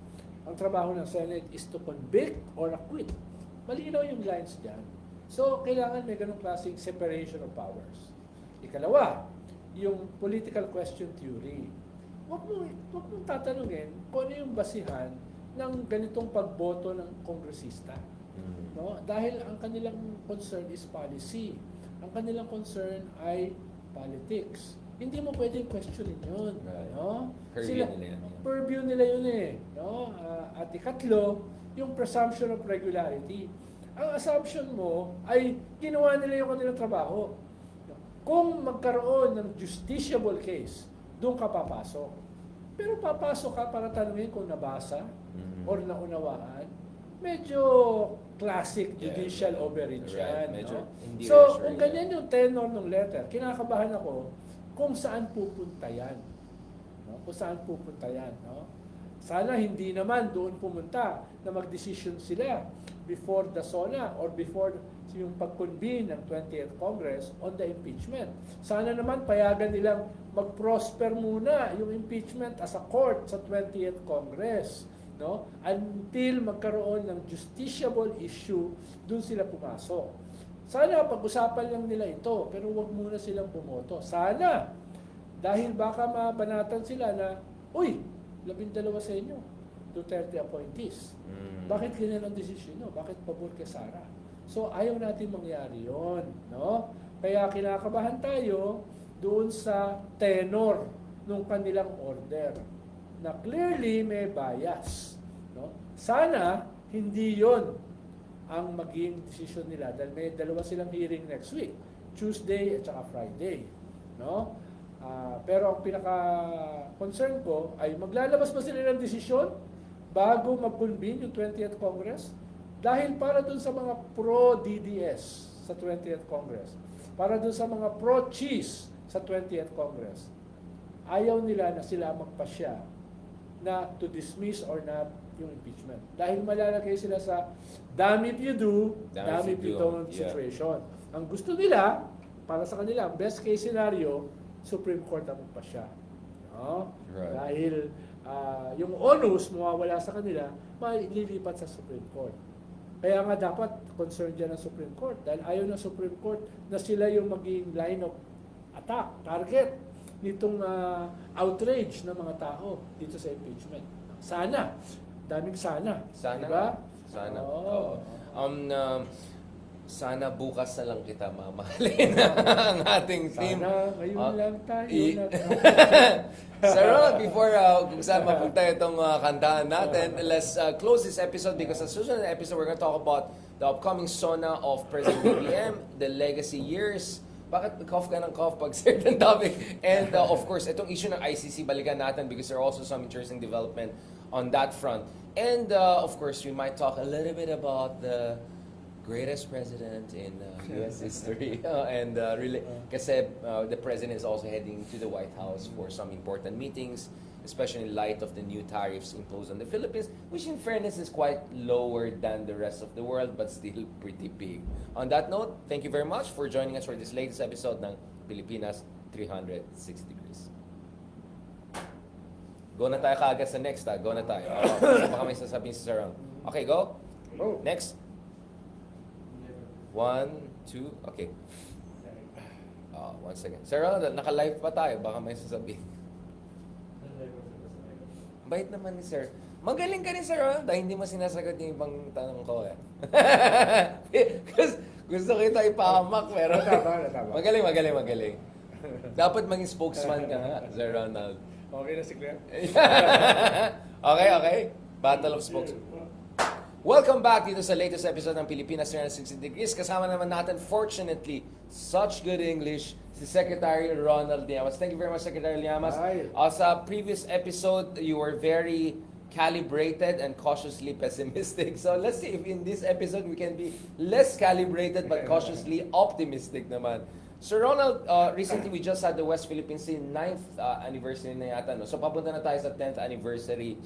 Ang trabaho ng Senate is to convict or acquit. Malinaw yung lines dyan. So, kailangan may ganung klaseng separation of powers. Ikalawa, yung political question theory. Huwag mong tatanungin kung ano yung basihan ng ganitong pagboto ng kongresista. No? Dahil ang kanilang concern is policy. Ang kanilang concern ay politics. Hindi mo pwedeng questionin yun. Right. No? Purview nila yun. Purview nila yun no? At ikatlo, yung presumption of regularity. Ang assumption mo ay ginawa nila yung kanilang trabaho. Kung magkaroon ng justiciable case, doon ka papasok. Pero papasok ka para tanungin kung nabasa or naunawaan. Medyo classic judicial overreach yan. Medyo No? hindi So, reassuring kung ganyan yung tenor ng letter, kinakabahan ako kung saan pupunta yan. No? Kung saan pupunta yan. No? Sana hindi naman doon pumunta na mag-decision sila before the SONA or before yung pag-convene ng 20th Congress on the impeachment. Sana naman payagan nilang mag-prosper muna yung impeachment as a court sa 20th Congress. No? Until magkaroon ng justiciable issue, doon sila pumasok. Sana pag-usapan lang nila ito, pero wag muna silang bumoto. Sana, dahil baka mabanatan sila na, uy, 12 sa inyo, Duterte appointees. Bakit ganyan ang desisyon nyo? Bakit pabor kay Sara? So, ayaw natin mangyari yon, no? Kaya kinakabahan tayo doon sa tenor ng kanilang order na clearly may bias. No? Sana, hindi yon ang maging desisyon nila dahil may dalawa silang hearing next week, Tuesday at saka Friday. No? Pero ang pinaka-concern ko ay maglalabas ba sila ng desisyon bago mag-convene yung 20th Congress? Dahil para dun sa mga pro-DDS sa 20th Congress, para dun sa mga pro-cheese sa 20th Congress, ayaw nila na sila magpasya na to dismiss or not yung impeachment. Dahil malalagay sila sa damn if you do, damn if you don't situation. Ang gusto nila, para sa kanila, ang best case scenario, Supreme Court ang magpasya. No? Right. Dahil yung onus mawawala sa kanila, malilipat sa Supreme Court. Kaya nga dapat concerned dyan ng Supreme Court dahil ayaw ng Supreme Court na sila yung maging line of attack, target nitong outrage ng mga tao dito sa impeachment. Sana. Daming sana. Sana. Diba? Sana. Oo. Sana bukas na lang kita mamahalin ang ating team. Sana ngayon lang tayo. Sir Ron, before kung saan mapunta itong kantahan natin, let's close this episode because sa susunod na episode, we're going to talk about the upcoming SONA of President BBM, the legacy years. Bakit cough ka ng cough pag certain topic? And of course, itong issue ng ICC, balikan natin because there are also some interesting development on that front. And of course, we might talk a little bit about the greatest president in U.S. history. Kasi the president is also heading to the White House for some important meetings, especially in light of the new tariffs imposed on the Philippines, which in fairness is quite lower than the rest of the world, but still pretty big. On that note, thank you very much for joining us for this latest episode ng Pilipinas 360 Degrees. Go na tayo kaagad sa next, ha? Go na tayo. Baka may sasabihin si Sir Ron. Okay, go. Next. 1, 2, okay. 1 second. Sir Ron, naka-live pa tayo. Baka may sasabihin. Bait naman ni Sir. Magaling ka ni Sir Ron dahil hindi mo sinasagot yung ibang tanong ko. Because gusto kita ipahamak, pero... Natama. Magaling. Dapat maging spokesman ka nga, Sir Ronald. Okay na si Claire? Okay. Battle of spokes. Welcome back dito sa latest episode ng Pilipinas 360 Degrees. Kasama naman natin, fortunately, such good English, si Secretary Ronald Llamas. Thank you very much, Secretary Llamas. Hi. Sa previous episode, you were very calibrated and cautiously pessimistic. So let's see if in this episode we can be less calibrated but cautiously optimistic naman. Sir Ronald, recently we just had the West Philippine Sea 9th anniversary na yata. No? So papunta na tayo sa 10th anniversary.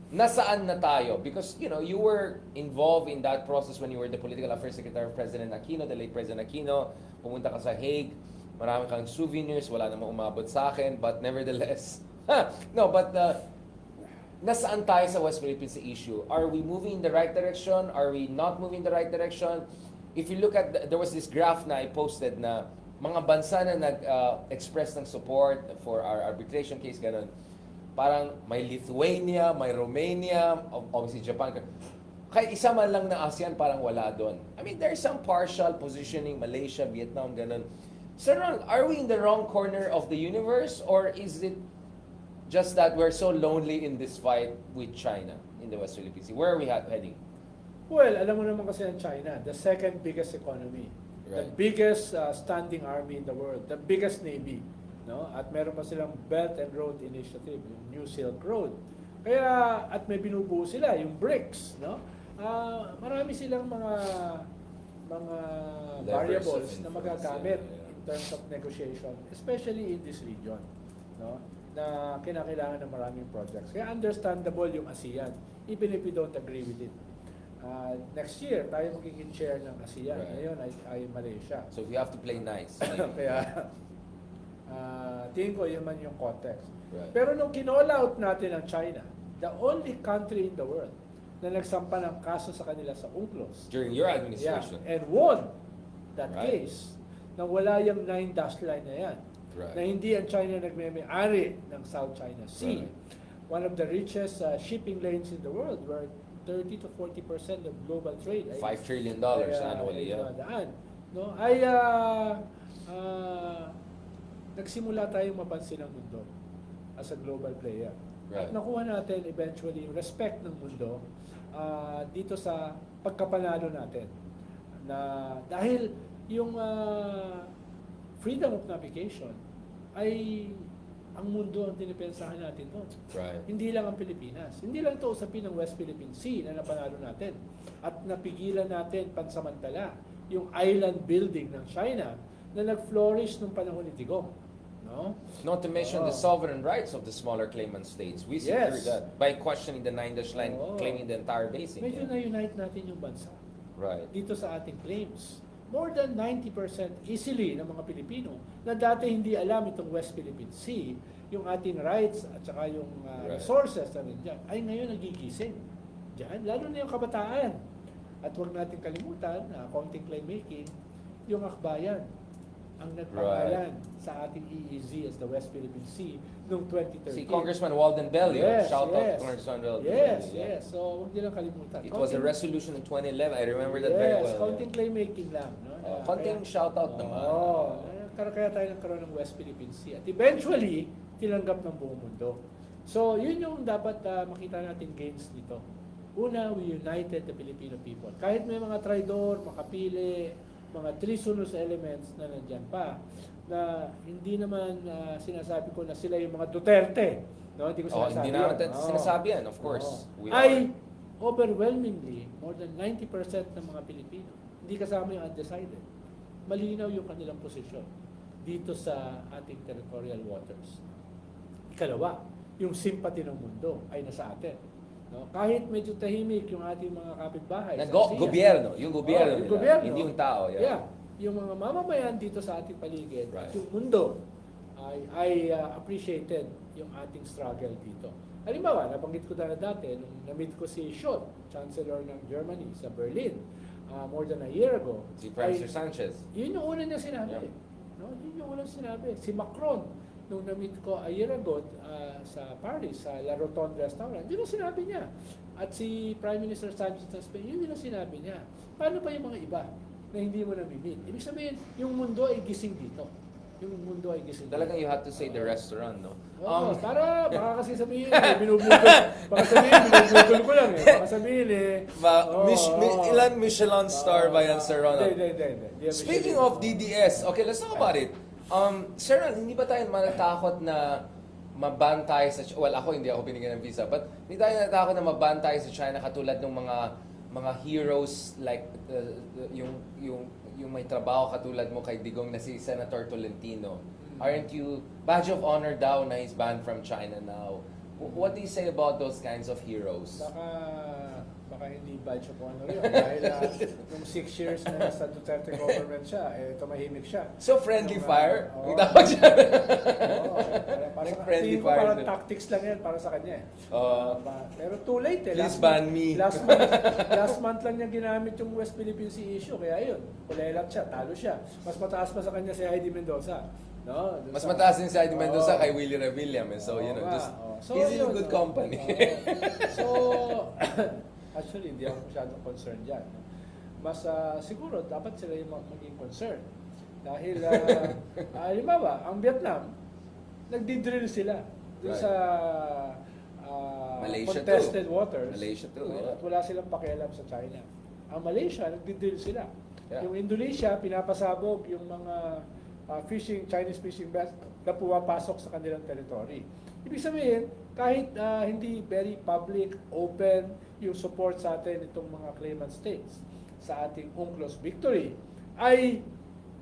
Nasaan na tayo? Because, you were involved in that process when you were the Political Affairs Secretary of President Aquino, the late President Aquino. Pumunta ka sa Hague. Marami kang souvenirs. Wala namang umabot sa akin. But nevertheless, nasaan tayo sa West Philippine Sea issue? Are we moving in the right direction? Are we not moving in the right direction? If you look at, there was this graph na I posted na mga bansa na nag-express ng support for our arbitration case, ganun. Parang may Lithuania, may Romania, obviously Japan. Kahit isa man lang na ASEAN, parang wala doon. I mean, there's some partial positioning, Malaysia, Vietnam, ganun. Sir Ronald, are we in the wrong corner of the universe, or is it just that we're so lonely in this fight with China in the West Philippine Sea? Where are we heading? Well, alam mo naman kasi ang China, the second biggest economy, the Right. biggest standing army in the world, the biggest navy, no? At meron pa silang Belt and Road Initiative, yung New Silk Road. Kaya at may binubuo sila yung BRICS, no? Marami silang mga Levers variables of na influence, magagamit yeah. in terms of negotiation, especially in this region, no? Na kinakailangan ng maraming projects. Kaya understandable yung ASEAN, even if we don't agree with it. Next year, tayo magiging chair ng ASEAN. Right. Ngayon ay Malaysia. So we have to play nice. Kaya, tingin ko yun man yung context. Right. Pero nung kinall out natin ang China, the only country in the world na nagsampa ng kaso sa kanila sa UNCLOS, During your administration. and won that Right. case, na wala yung 9 dash line na yan, Right. na hindi ang China nagme-may-ari ng South China Sea. Right. One of the richest shipping lanes in the world, where 30 to 40% of global trade ay $5 trillion annually, yeah. dumadaan, no? Nagsimula tayong mapansin ng mundo as a global player. Right. At nakuha natin eventually yung respect ng mundo dito sa pagkapanalo natin. Na dahil yung freedom of navigation ay ang mundo ang dinipensahan natin doon. Right. Hindi lang ang Pilipinas. Hindi lang ito usapin ng West Philippine Sea na napanalo natin. At napigilan natin pansamantala yung island building ng China na nag-flourish nung panahon ni Digong. No? Not to mention the sovereign rights of the smaller claimant states. We secured that by questioning the 9-dash line, claiming the entire basin. Medyo Yeah. na-unite natin yung bansa Right. dito sa ating claims. More than 90% easily ng mga Pilipino na dati hindi alam itong West Philippine Sea, yung ating rights at saka yung Right. resources na rin dyan, ay ngayon nagigising dyan, lalo na yung kabataan. At huwag natin kalimutan na accounting claim making, yung akbayan ang nagpangalan sa ating EEZ as the West Philippine Sea noong 2013. Si Congressman Walden Bello. Yes, Shout out yes. to Congressman Walden Yes, Bello. Yeah. yes. So, huwag niyo lang kalimutan. It was a resolution in 2011. I remember that very well. Yes, counting claim making lang. No? Konting shout out naman. Kaya tayo nagkaroon ng West Philippine Sea. At eventually, tinanggap ng buong mundo. So, yun yung dapat makita natin gains dito. Una, we united the Filipino people. Kahit may mga traidor, makapili, mga treasonous elements na nandyan pa, na hindi naman sinasabi ko na sila yung mga Duterte. No? Hindi ko sinasabi Hindi natin yun. sinasabi yan, of course. We Ay, are. overwhelmingly, more than 90% ng mga Pilipino, hindi kasama yung undecided. Malinaw yung kanilang posisyon dito sa ating territorial waters. Ikalawa, yung sympathy ng mundo ay nasa atin. No? Kahit medyo tahimik yung ating mga kapitbahay. sa ASEAN. Gobyerno. Yung gobyerno yung nila. gobyerno. Hindi yung tao. Yeah. Yung mga mamamayan dito sa ating paligid, Right. yung mundo, ay appreciated yung ating struggle dito. Halimbawa, nabanggit ko na dati, nung na-meet ko si Scholz, Chancellor ng Germany, sa Berlin, more than a year ago. Si Prime Minister Sanchez. Yun yung una niya sinabi. Yeah. No? Yun yung unang sinabi. Si Macron, nung na-meet ko a year ago sa Paris, sa La Rotonde Restaurant, yun ang sinabi niya. At si Prime Minister Sanchez ng Spain, yun ang sinabi niya. Paano pa yung mga iba na hindi mo na-meet? Ibig sabihin, yung mundo ay gising dito. yung mundo ay gising. Talagang you have to say the restaurant, no? Oo, para baka kasi sabihin, baka sabihin, binubutol ko lang eh. Baka sabihin Ilan Michelin star ba yan, Sir Ronald? Hindi. Speaking of DDS, okay, let's talk about it. Sir Ronald, hindi ba tayo matatakot na maban tayo sa... Well, hindi ako binigyan ng visa, but hindi tayo natakot na maban tayo sa China katulad ng mga heroes like yung may trabaho katulad mo kay Digong na si Senator Tolentino. Aren't you badge of honor daw na he's banned from China now? What do you say about those kinds of heroes? Baka hindi badge of honor yun. Dahil yung 6 years na nasa Duterte government siya, tumahimik siya. So friendly fire? Oo. Ang tawag siya. Parang friendly ko fire. parang tactics lang yan para sa kanya. Pero too late eh. Please ban me. Last month lang niya ginamit yung West Philippine Sea issue. Kaya yun, kulelat siya, talo siya. Mas mataas pa sa kanya si Heidi Mendoza. No, Mas mataas din si Heidi Mendoza kay Willie Revillame. So, he's in good company. So, actually, hindi ako masyadong concerned dyan. Mas siguro, dapat sila yung maging concerned. Dahil, halimbawa, ang Vietnam, nagdi-drill sila dun sa Malaysia contested too. waters. Malaysia too, yeah. At wala silang pakialam sa China. Ang Malaysia, nagdi-drill sila. Yeah. Yung Indonesia, pinapasabog yung mga Chinese fishing vessels na pumapasok sa kanilang territory. Ibig sabihin, kahit hindi very public, open yung support sa atin itong mga claimant states sa ating UNCLOS victory, ay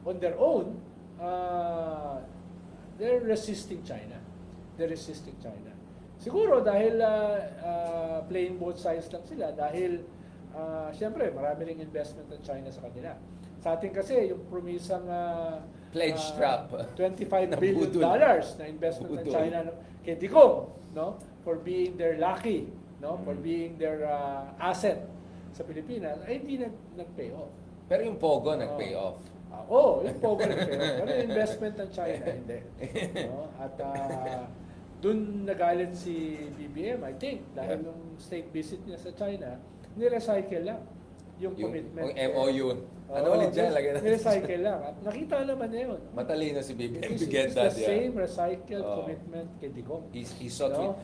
on their own, they're resisting China. They're resisting China. Siguro dahil playing both sides lang sila, dahil siyempre marami ring investment ng China sa kanila. Sa atin kasi, yung promisang pledge trap. $25 Na billion budol. na investment ng Budol. China kay Digong, no? For being their lucky, no? For being their asset sa Pilipinas, ay hindi nag-pay off. Pero yung Pogo nag-pay off. Yung Pogo nag-pay off. Pero yung investment ng China, hindi. No? At dun nagalit si BBM, I think, dahil nung state visit niya sa China, ni-recycle lang yung commitment. Yung MOU. Ano ulit dyan? Lagyan natin. Ni-recycle lang. At nakita naman na yun. Matalino si BBM to It's get the that. same recycled commitment kay Digong. He's so No? tweet.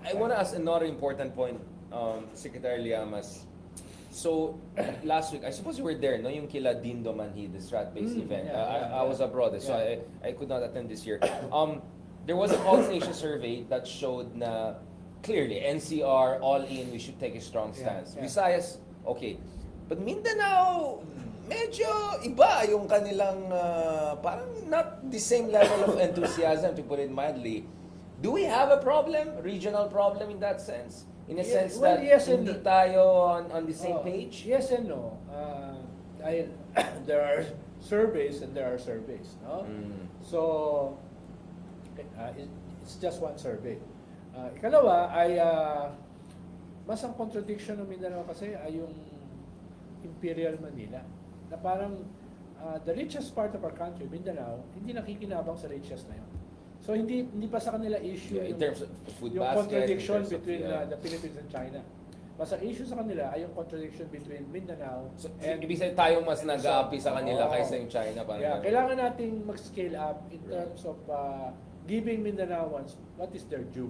I want to ask another important point, Secretary Llamas. So, last week, I suppose you were there, no? Yung kila Dindo Manhi, the strat-based event. I was abroad, so I could not attend this year. There was a Pulse Nation survey that showed na clearly, NCR, all in, we should take a strong stance. Visayas, okay. But Mindanao, medyo iba yung kanilang, parang not the same level of enthusiasm, to put it mildly. Do we have a problem, regional problem in that sense? In a sense that hindi tayo on the same page? Yes and no. There are surveys and there are surveys. No? So, it's just one survey. Ikalawa ay mas ang contradiction ng Mindanao kasi ay yung Imperial Manila. Na parang the richest part of our country, Mindanao, hindi nakikinabang sa richest na yun. So hindi pa sa kanila issue in terms of food yung basket, contradiction in terms of, between the Philippines and China. Mas ang issue sa kanila ay yung contradiction between Mindanao and... Ibig sabihin tayong mas nag-aapi sa kanila kaysa yung China. Parang kailangan nating mag-scale up in terms of giving Mindanaoans what is their due.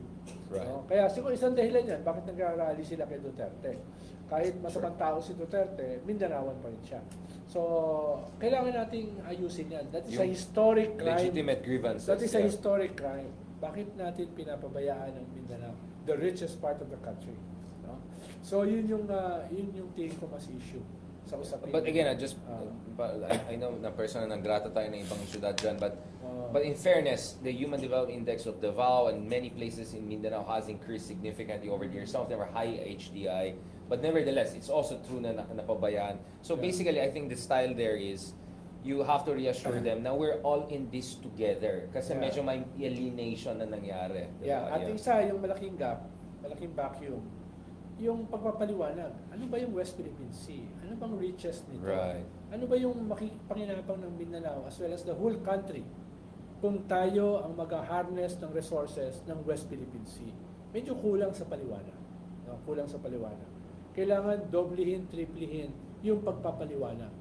Right. No? Kaya siguro isang dahilan yan, bakit nag-rally sila kay Duterte. Kahit masamang tao si Duterte, Mindanaoan pa rin siya. So, kailangan nating ayusin yan. That is a historic crime. Legitimate grievances. That is a historic crime. Bakit natin pinapabayaan ang Mindanao? The richest part of the country. No? So, yun yung tingin ko mas issue sa usapin. But again, I know na personal nang grata tayo ng ibang syudad dyan, but in fairness, the Human Development Index of Davao and many places in Mindanao has increased significantly over the years. Some of them are high HDI, but nevertheless, it's also true na napabayaan. So basically, I think the style there is you have to reassure them na we're all in this together kasi medyo may alienation na nangyari. Diba? At isa, yung malaking gap, malaking vacuum, yung pagpapaliwanag. Ano ba yung West Philippine Sea? Ano bang richest nito? Right. Ano ba yung panginabang ng Mindanao as well as the whole country kung tayo ang mag-harness ng resources ng West Philippine Sea? Medyo kulang sa paliwanag. No? Kulang sa paliwanag. Kailangan doblihin, triplihin yung pagpapaliwanag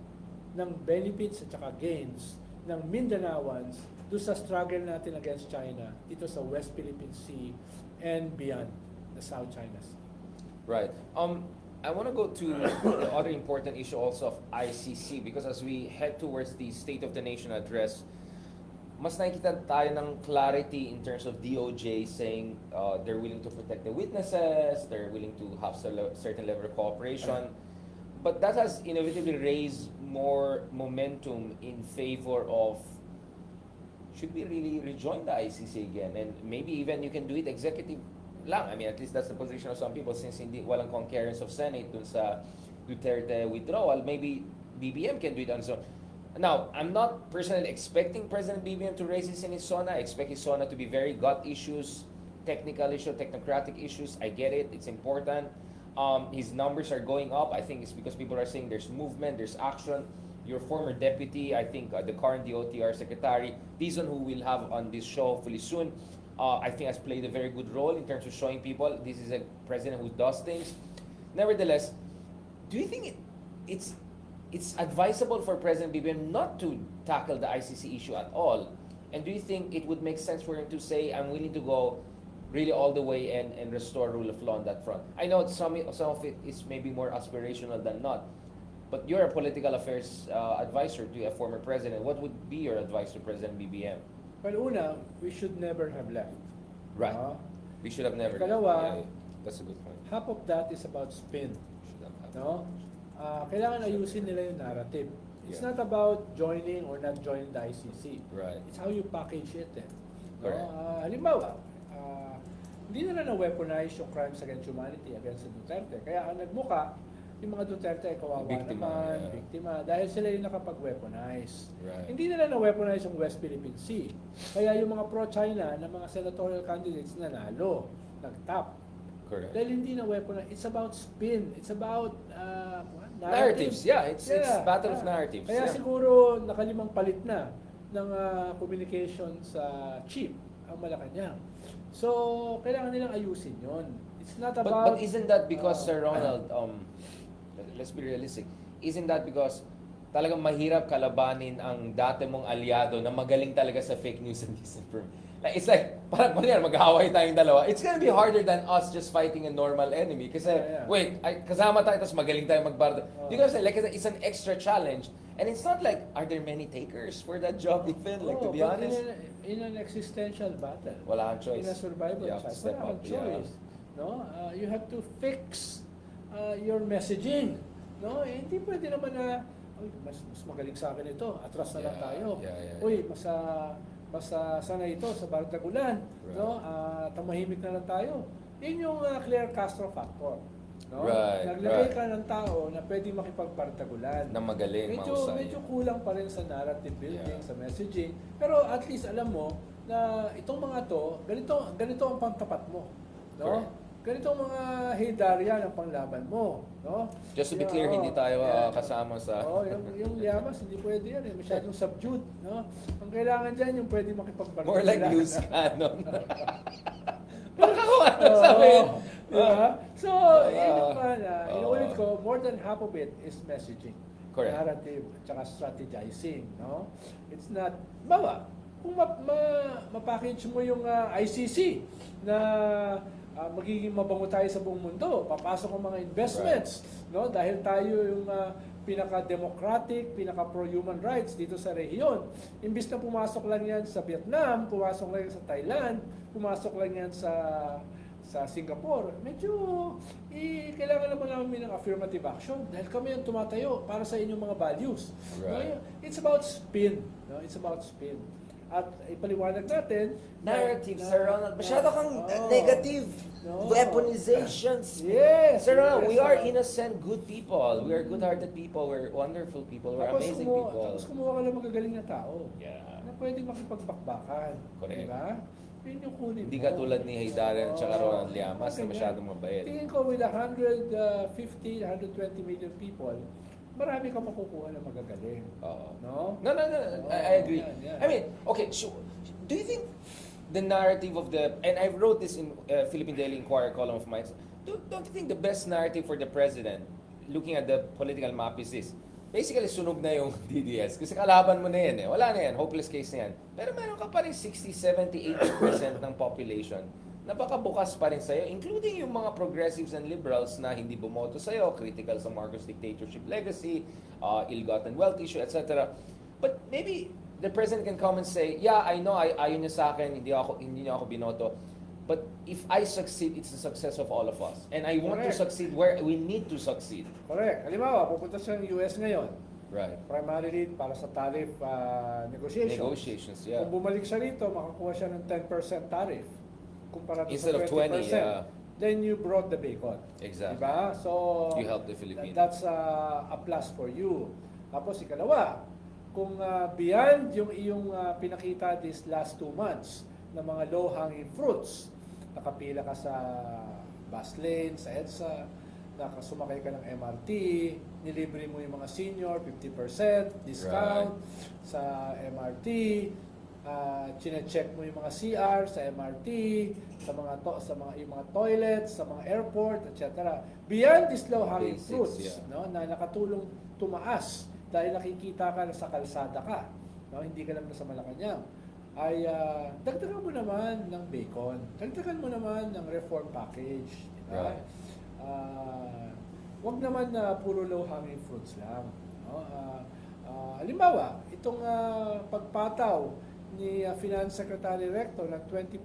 ng benefits at saka gains ng Mindanaoans doon sa struggle natin against China, dito sa West Philippine Sea and beyond the South China Sea. Right. I want to go to the other important issue also of ICC because as we head towards the State of the Nation address, mas nakikita tayo ng clarity in terms of DOJ saying they're willing to protect the witnesses, they're willing to have certain level of cooperation. But that has inevitably raised more momentum in favor of should we really rejoin the ICC again? And maybe even you can do it executive lang. I mean, at least that's the position of some people since hindi walang concurrence of Senate dun sa Duterte withdrawal. Maybe BBM can do it on its own. Now, I'm not personally expecting President BBM to raise this in his SONA. I expect his SONA to be very gut issues, technical issues, technocratic issues. I get it. It's important. His numbers are going up. I think it's because people are saying there's movement, there's action. Your former deputy, I think the current DOTR secretary, this one who we'll have on this show hopefully soon, I think has played a very good role in terms of showing people this is a president who does things. Nevertheless, do you think it's advisable for President BBM not to tackle the ICC issue at all? And do you think it would make sense for him to say, I'm willing to go really all the way and restore rule of law on that front? I know some of it is maybe more aspirational than not, but you're a political affairs advisor to a former president. What would be your advice to President BBM? Well, una, we should never have left. Right. No? We should have never. Ikalawa, that's a good point. Half of that is about spin. Should have happened. No? Kailangan ayusin nila yung narrative. It's Yeah. not about joining or not joining the ICC. Right. It's how you package it. No? Correct. Halimbawa, hindi nila na-weaponize yung crimes against humanity against Duterte. Kaya ang nagmuka, yung mga Duterte ay kawawa Biktima, naman, yeah. biktima, dahil sila yung nakapag-weaponize. Right. Hindi nila na-weaponize yung West Philippine Sea. Kaya yung mga pro-China na mga senatorial candidates nanalo, nag-top. Correct. Dahil hindi na-weaponize. It's about spin. It's about Narratives, yeah. It's battle of narratives. Kaya yeah. siguro nakalimang palit na ng communication sa chief ang Malacanang. So, kailangan nilang ayusin yon. It's not about... But isn't that because, Sir Ronald, let's be realistic, isn't that because talagang mahirap kalabanin ang dati mong aliado na magaling talaga sa fake news and disinformation? Like, it's like, parang mag-away tayong dalawa. It's gonna be harder than us just fighting a normal enemy. Kasi, Yeah. wait, kasama tayo, tapos magaling tayo magbarda. You know what I'm saying? Like, it's an extra challenge. And it's not like, are there many takers for that job, even? Like, to be but honest, in an existential battle, wala kang choice. in a survival You have to fight, step wala up, kang choice. No? You have to fix your messaging. No? Hindi pwede naman na, uy, mas magaling sa akin ito, atras na lang Yeah, tayo. yeah. Uy, mas sanay ito sa Bardagulan. Right. No? Tumahimik na lang tayo. Yun yung Claire Castro factor. No? Right, Naglagay right. ka ng tao na pwede makipagbardagulan. Na magaling, mahusay. Medyo kulang pa rin sa narrative building, Yeah. sa messaging. Pero at least alam mo na itong mga to, ganito ang pangtapat mo. No? Correct. Ganito ang mga haydarya ng panglaban mo. No? Just to be clear, hindi tayo kasama sa... yung Llamas, hindi pwede yan. Masyadong subdued. No? Ang kailangan dyan, yung pwede makipagbardagulan. More like loose cannon. Nakakawa na sabi. Diba? So, yun naman, inuulit ko, more than half of it is messaging. Correct. Narrative, tsaka strategizing. No? It's not, bawa, kung mapackage mo yung ICC na magiging mabango tayo sa buong mundo, papasok ang mga investments, no? Dahil tayo yung pinaka-democratic, pinaka-pro-human rights dito sa rehiyon. Imbis na pumasok lang yan sa Vietnam, pumasok lang yan sa Thailand, pumasok lang yan sa Singapore, medyo kailangan naman namin ng affirmative action dahil kami ang tumatayo para sa inyong mga values. Right. No? It's about spin. No? It's about spin. At ipaliwanag natin, Narrative, Sir Ronald. Masyado kang negative. No. Weaponizations. Yes. Sir Ronald, we are yes. innocent, good people. We are good-hearted people. We're wonderful people. We're Tapos amazing people. Tapos kumuha ka ng magagaling na tao Yeah. na pwedeng makipagbakbakan. Correct. Diba? Yun yung kunin Hindi mo. ka tulad ni Haydarian at saka Ronald Llamas na ganyan. masyadong mabait. Tingin ko with 150, 120 million people, marami ka makukuha na magagaling. Oo. No? No. I agree. Yeah. I mean, okay, so do you think the narrative of the, and I wrote this in Philippine Daily Inquirer column of mine, don't you think the best narrative for the president, looking at the political map is this? basically sunog na yung DDS. Kasi kalaban mo na yan eh. Wala na yan. Hopeless case na yan. Pero meron ka pa rin 60, 70, 80% ng population na baka bukas pa rin sa'yo, including yung mga progressives and liberals na hindi bumoto sa'yo, critical sa Marcos dictatorship legacy, ill-gotten wealth issue, etc. But maybe the president can come and say, yeah, I know, ayaw niya sa akin, hindi niya ako binoto. But if I succeed, it's the success of all of us. And I want to Correct. succeed where we need to succeed. Correct. Halimbawa, pupunta siya ng US ngayon. Right. Primarily para sa tariff negotiations. Negotiations, yeah. Kung bumalik siya rito, makakuha siya ng 10% tariff. Kumpara Instead sa of 20%. 20, yeah. Then you brought the bacon. Exactly. Diba? So, You help the Philippines. that's a plus for you. Tapos ikalawa, kung beyond yung iyong pinakita these last 2 months na mga low-hanging fruits, nakapila ka sa bus lane, sa EDSA, nakasumakay ka ng MRT, nilibre mo yung mga senior, 50% discount sa MRT, chine-check mo yung mga CR sa MRT, yung mga toilets, sa mga airport, etc. Beyond these low-hanging Basics, fruits, yeah. no, na nakatulong tumaas dahil nakikita ka na sa kalsada ka, no, hindi ka lang nasa Malacanang, ay dagdagan mo naman ng bacon, dagdagan mo naman ng reform package, diba? Right. Wag naman na puro low-hanging fruits lang. No? Halimbawa, itong pagpataw ni Finance Secretary Recto ng 20%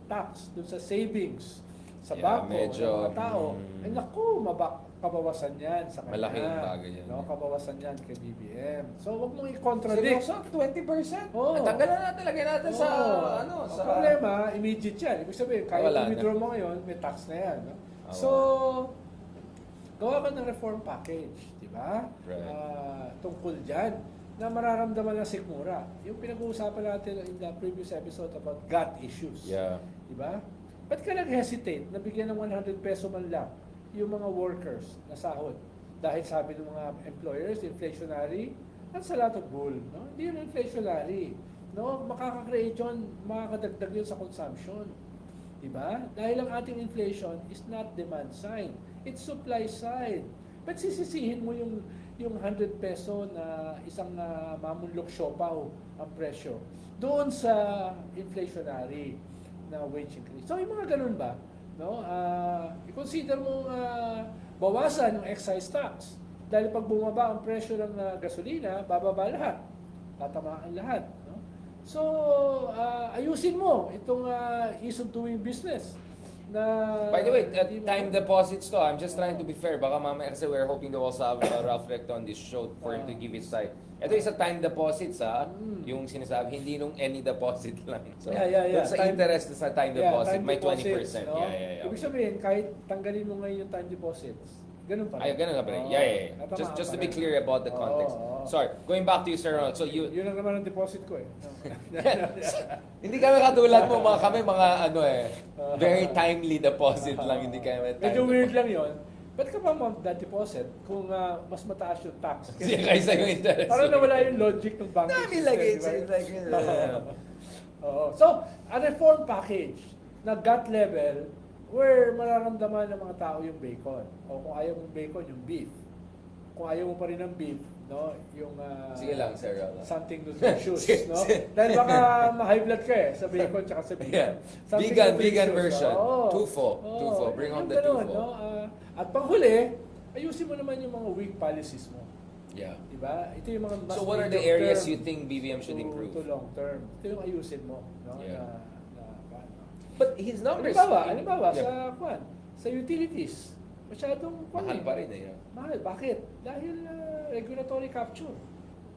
tax dun sa savings sa bangko medyo, ng mga tao, ay naku, kabawasan yan sa kanya. Malaking bagay yan. No? Kabawasan yan kay BBM. So, wag mong i-contradict. Seryoso, 20%? Oo. Tanggalan natin, lagay natin sa, Oo. sa... Ang problema, immediate yan. Ibig sabihin, kahit Wala na. i-withdraw mo ngayon, may tax na yan. No? Oo. So, gawa ka ng reform package, di ba? Right. Tungkol dyan, na mararamdaman ng sikmura. Yung pinag-uusapan natin in the previous episode about gut issues. Yeah. Di ba? Ba't ka nag-hesitate na bigyan ng 100 peso man lang yung mga workers na sahod? Dahil sabi ng mga employers, inflationary, that's a lot of bull. No? Hindi yun inflationary. No? Makaka-create yun, makakadagdag yun sa consumption. Diba? Dahil ang ating inflation is not demand side, it's supply side. Ba't sisisihin mo yung 100 peso na isang mamunlok siopaw ang presyo doon sa inflationary na wage increase? So yung mga ganun ba? No? I-consider mo bawasan yung excise tax. Dahil pag bumaba ang presyo ng gasolina, bababa lahat. Tatamaan lahat. No? So, ayusin mo itong ease of doing business. Na, By the way, hindi mo- time deposits to, I'm just trying to be fair. Baka mamaya kasi we're hoping to also have Ralph Recto on this show for him to give his side. Ito isa time deposits yung sinasabi, hindi nung any deposit lang. So, Yeah. dun sa interest sa time deposit, time may 20%. deposits, no? Yeah. Ibig sabihin, kahit tanggalin mo ngayon yung time deposits, ganun pa rin. Ay, ganun ka pa rin. Oo. Yeah. Tatamaan Just pa to be rin. clear about the context. Oo. Sorry, going back to you, Sir Ronald. So you, Yun lang naman ang deposit ko eh. hindi kami katulad mo, kami very timely deposit lang, hindi kami time Medyo weird deposit. lang yun. Ba't ka pa mag-deposit kung mas mataas yung tax? Kasi kaysa yung interest. Parang nawala yung logic ng banking I mean, system. like, it's di ba? like, Oo. So, a reform package na gut level where mararamdaman ng mga tao yung bacon. O kung ayaw mong bacon, yung beef. Kung ayaw mo pa rin ng beef, no, yung Sige lang, Sir Ronald. something nutritious, Sige, no? sige. Dahil baka ma-high blood ka eh sa bacon tsaka sa beef. Yeah. Something Vegan nutritious, version. oo. Tufo. Oo, Tufo. Bring on yung the ganun, tufo. no? At panghuli, ayusin mo naman yung mga weak policies mo. Yeah. Diba? Ito yung mga mas So what are the medium areas term you think BBM should to- improve? To long term. Ito yung ayusin mo. No? Yeah. Na- But his numbers... Halimbawa, Yeah. sa utilities, masyadong Mahal pa rin eh. Mahal. Bakit? Dahil regulatory capture.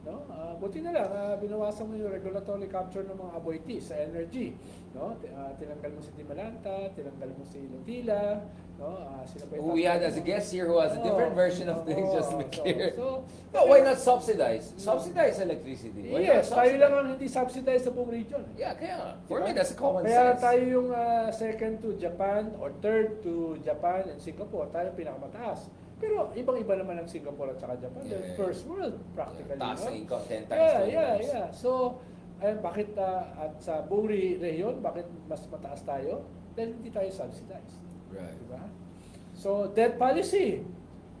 No? Buti na lang, binawasan mo yung regulatory capture ng mga appointees sa energy. No? Tinanggal mo si Timalanta, tinanggal mo si Lutila. No? Sila pa yung Who we had as a tatlo. guest here who has a different version of things, just to be clear. So, No, why not subsidize? Subsidize electricity. Why yes, not tayo subsidize? lang ang hindi subsidized sa buong region. Yeah, kaya nga. For Diba? me, that's a common Kaya sense. tayo yung second to Japan or third to Japan and Singapore. Tayo pinakamataas. Pero ibang-iba naman ang Singapore at saka Japan. They're Yeah. first world practically. Taas no? ng income 10 times. Yeah. So, bakit at sa buong rehiyon, bakit mas mataas tayo? Dahil hindi tayo subsidized. Right. Diba? So, debt policy.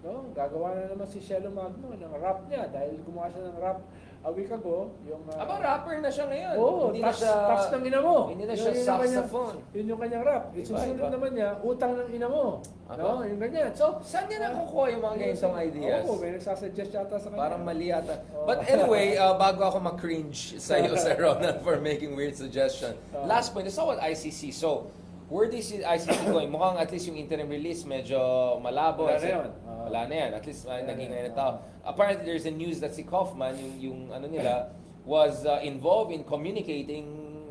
No? Gagawa na naman si Shelo Magno ng rap niya dahil gumawa siya ng rap a week ago. Yung, Aba, rapper na siya ngayon. Oo, Hindi na tax, siya, tax ng ina mo. Hindi na siya Yun yung kanyang- saxophone. Yun yung kanyang rap. Iba, Isusunod iba. naman niya, utang ng ina mo. Aba. No? Yung ganyan. So, Saan niya nakukuha yung mga ganitong ideas? Oo, may nagsasuggest yata sa kanya. Parang mali yata. Oo. But anyway, bago ako ma-cringe sa iyo, Sir Ronald, for making weird suggestion. Last point, it's all about ICC. So, where is ICC going? Mukhang at least yung interim release medyo malabo. Wala na yun. Wala na yan. At least naging ngayon na tao. Apparently, there's a news that si Kaufman, yung ano nila, was involved in communicating,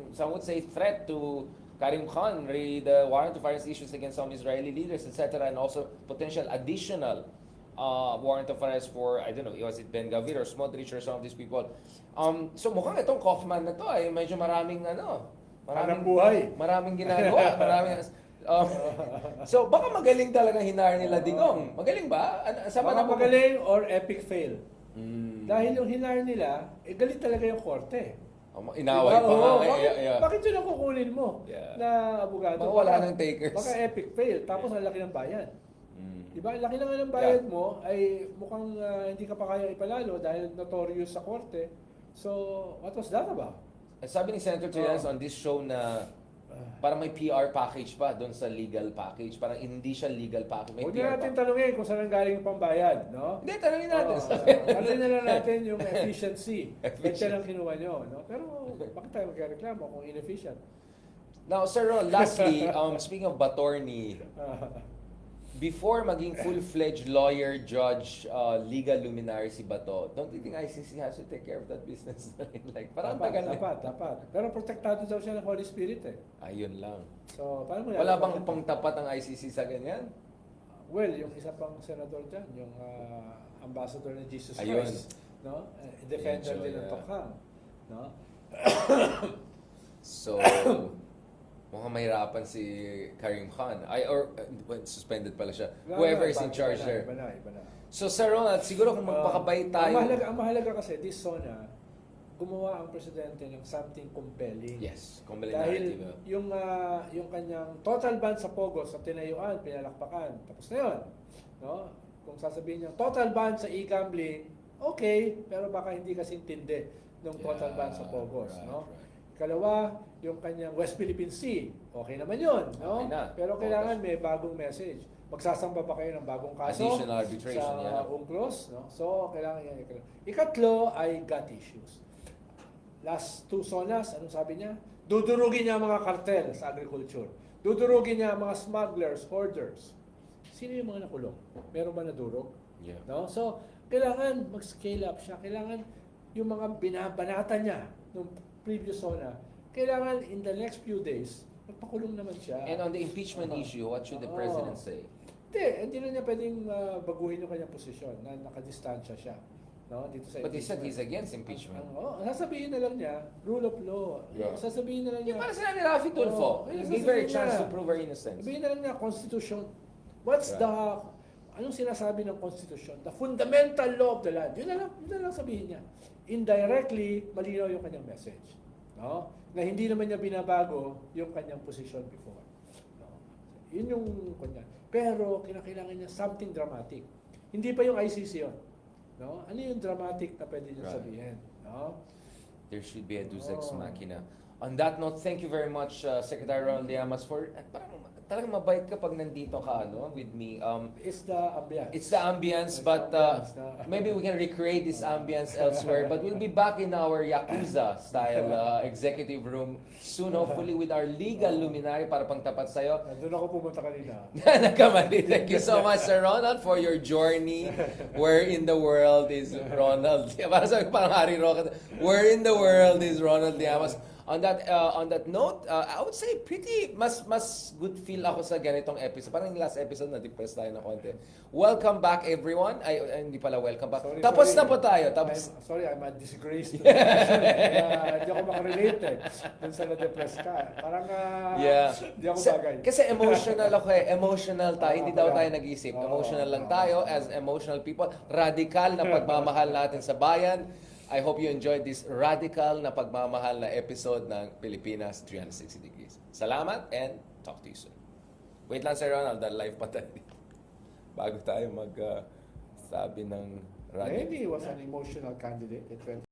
some would say, threat to Karim Khan, the warrant of arrest issues against some Israeli leaders, etc., and also potential additional warrant of arrest for, I don't know, was it Ben Gavir or Smotrich or some of these people. So mukhang itong Kaufman na to ay medyo maraming Hanap buhay. maraming ginagawa, so baka magaling talaga hinar nila Digong. Magaling ba? Saan ba Baka napupunta? magaling or epic fail. Mm. Dahil yung hinar nila, galit talaga yung korte. Inaway Diba? pa nga. Oo, Yeah. bakit yun ang kukunin mo Yeah. na abogado? Baka wala nang takers. Baka epic fail, tapos ang laki ng bayan. Mm. Diba? Ang laki naman ng bayad mo ay mukhang hindi ka pa kaya ipalalo dahil notorious sa korte. So, what was that about? Sabi ni Senator Trillanes on this show na parang may PR package pa doon sa legal package. Parang hindi siya legal package. May Huwag PR na natin package. tanungin kung saan ang galing yung pambayad, no? Hindi, tanongin natin. Ano na lang natin yung efficiency. Ganyan lang kinuha nyo, no? Pero bakit tayo magreklamo kung inefficient? Now, Sir Ron, lastly, speaking of Batorni, before maging full-fledged lawyer, judge, legal luminary si Bato, don't you think ICC has to take care of that business? Like, parang tagal na. Dapat. Pero protektado daw siya ng Holy Spirit eh. Ayun lang. So, paano mo Wala bang pangtapat ang ICC sa ganyan? Well, yung isa pang senador dyan, yung ambassador ng Jesus Ayun. Christ, no? Defender Medyo, din ng yeah. Tokhang, no? So, mukhang mahirapan si Karim Khan. Suspended pala siya. Whoever is in charge there. Iba na. So, Sir Ronald, siguro kung magpakabay tayo. Ang mahalaga kasi, this SONA, gumawa ang presidente ng something compelling. Yes, compelling Dahil narrative. yung kanyang total ban sa Pogo, sa tinayuan, pinalakpakan, tapos na yun. No? Kung sasabihin niya, total ban sa e-gambling, okay, pero baka hindi kasi intindi ng total ban sa Pogos. Right, No? right. Ikalawa, yung kanyang West Philippine Sea, okay naman yun. No? Okay na. Pero kailangan may bagong message. Magsasamba pa kayo ng bagong kaso Additional arbitration, sa yeah. UNCLOS. No? So, kailangan yan. Ikatlo ay gut issues. Last two SONAs, anong sabi niya? Dudurugin niya ang mga kartel sa agriculture. Dudurugin niya ang mga smugglers, hoarders. Sino yung mga nakulong? Meron ba nadurog? Yeah. No? So, kailangan mag-scale up siya. Kailangan yung mga binabanata niya nung previous SONA, kailangan in the next few days, magpakulong naman siya. And on the impeachment issue, what should the president say? Hindi na niya pwedeng baguhin yung kanyang posisyon na nakadistansya siya. No? Dito sa But he said he's impeachment. against impeachment. Sasabihin na lang niya, rule of law. Yeah. Sasabihin na lang niya, Yung para sila ni Rafi Tulfo, Ayun, give her a sasabihin chance niya. to prove her innocence. sabihin na lang niya, Constitution. What's Right. anong sinasabi ng Constitution? The fundamental law of the land. Yun na lang sabihin niya. Indirectly, malinaw yung kanyang message. No? Na hindi naman niya binabago yung kanyang position before. No? Yun yung kanya. Pero kinakailangan niya something dramatic. Hindi pa yung ICC yun. No? Ano yung dramatic na pwede niya Right. sabihin? No? There should be a Deus Ex Oh. Machina. On that note, thank you very much, Secretary Ronald Llamas, for parang talagang mabait ka pag nandito ka with me. It's the ambiance. It's the ambience, but maybe we can recreate this ambience elsewhere. But we'll be back in our Yakuza-style executive room soon, hopefully with our legal luminary para pangtapat sa'yo. Doon ako pumunta kanina. Nagkamali. Thank you so much, Sir Ronald, for your journey. Where in the world is Ronald? Para sabi ko, parang Harry Roque. Where in the world is Ronald Llamas? On that note, I would say mas good feel ako sa ganitong episode. Parang yung last episode na-depress tayo na konti. Welcome back, everyone. Ay, hindi pala welcome back. Tapos na po tayo. I'm a disgrace to the nation. Hindi ako makarelate dun sa na-depress ka. Parang hindi ako bagay. Kasi emotional ako eh. Emotional tayo. Hindi daw kaya. tayo nag-isip. Emotional lang tayo as emotional people. Radikal na pagmamahal natin sa bayan. I hope you enjoyed this radical na pagmamahal na episode ng Pilipinas 360 Degrees. Salamat and talk to you soon. Wait lang, Sir Ronald, dahil live pa tayo. Bago tayo Sabi ng radical. Maybe he was an emotional candidate in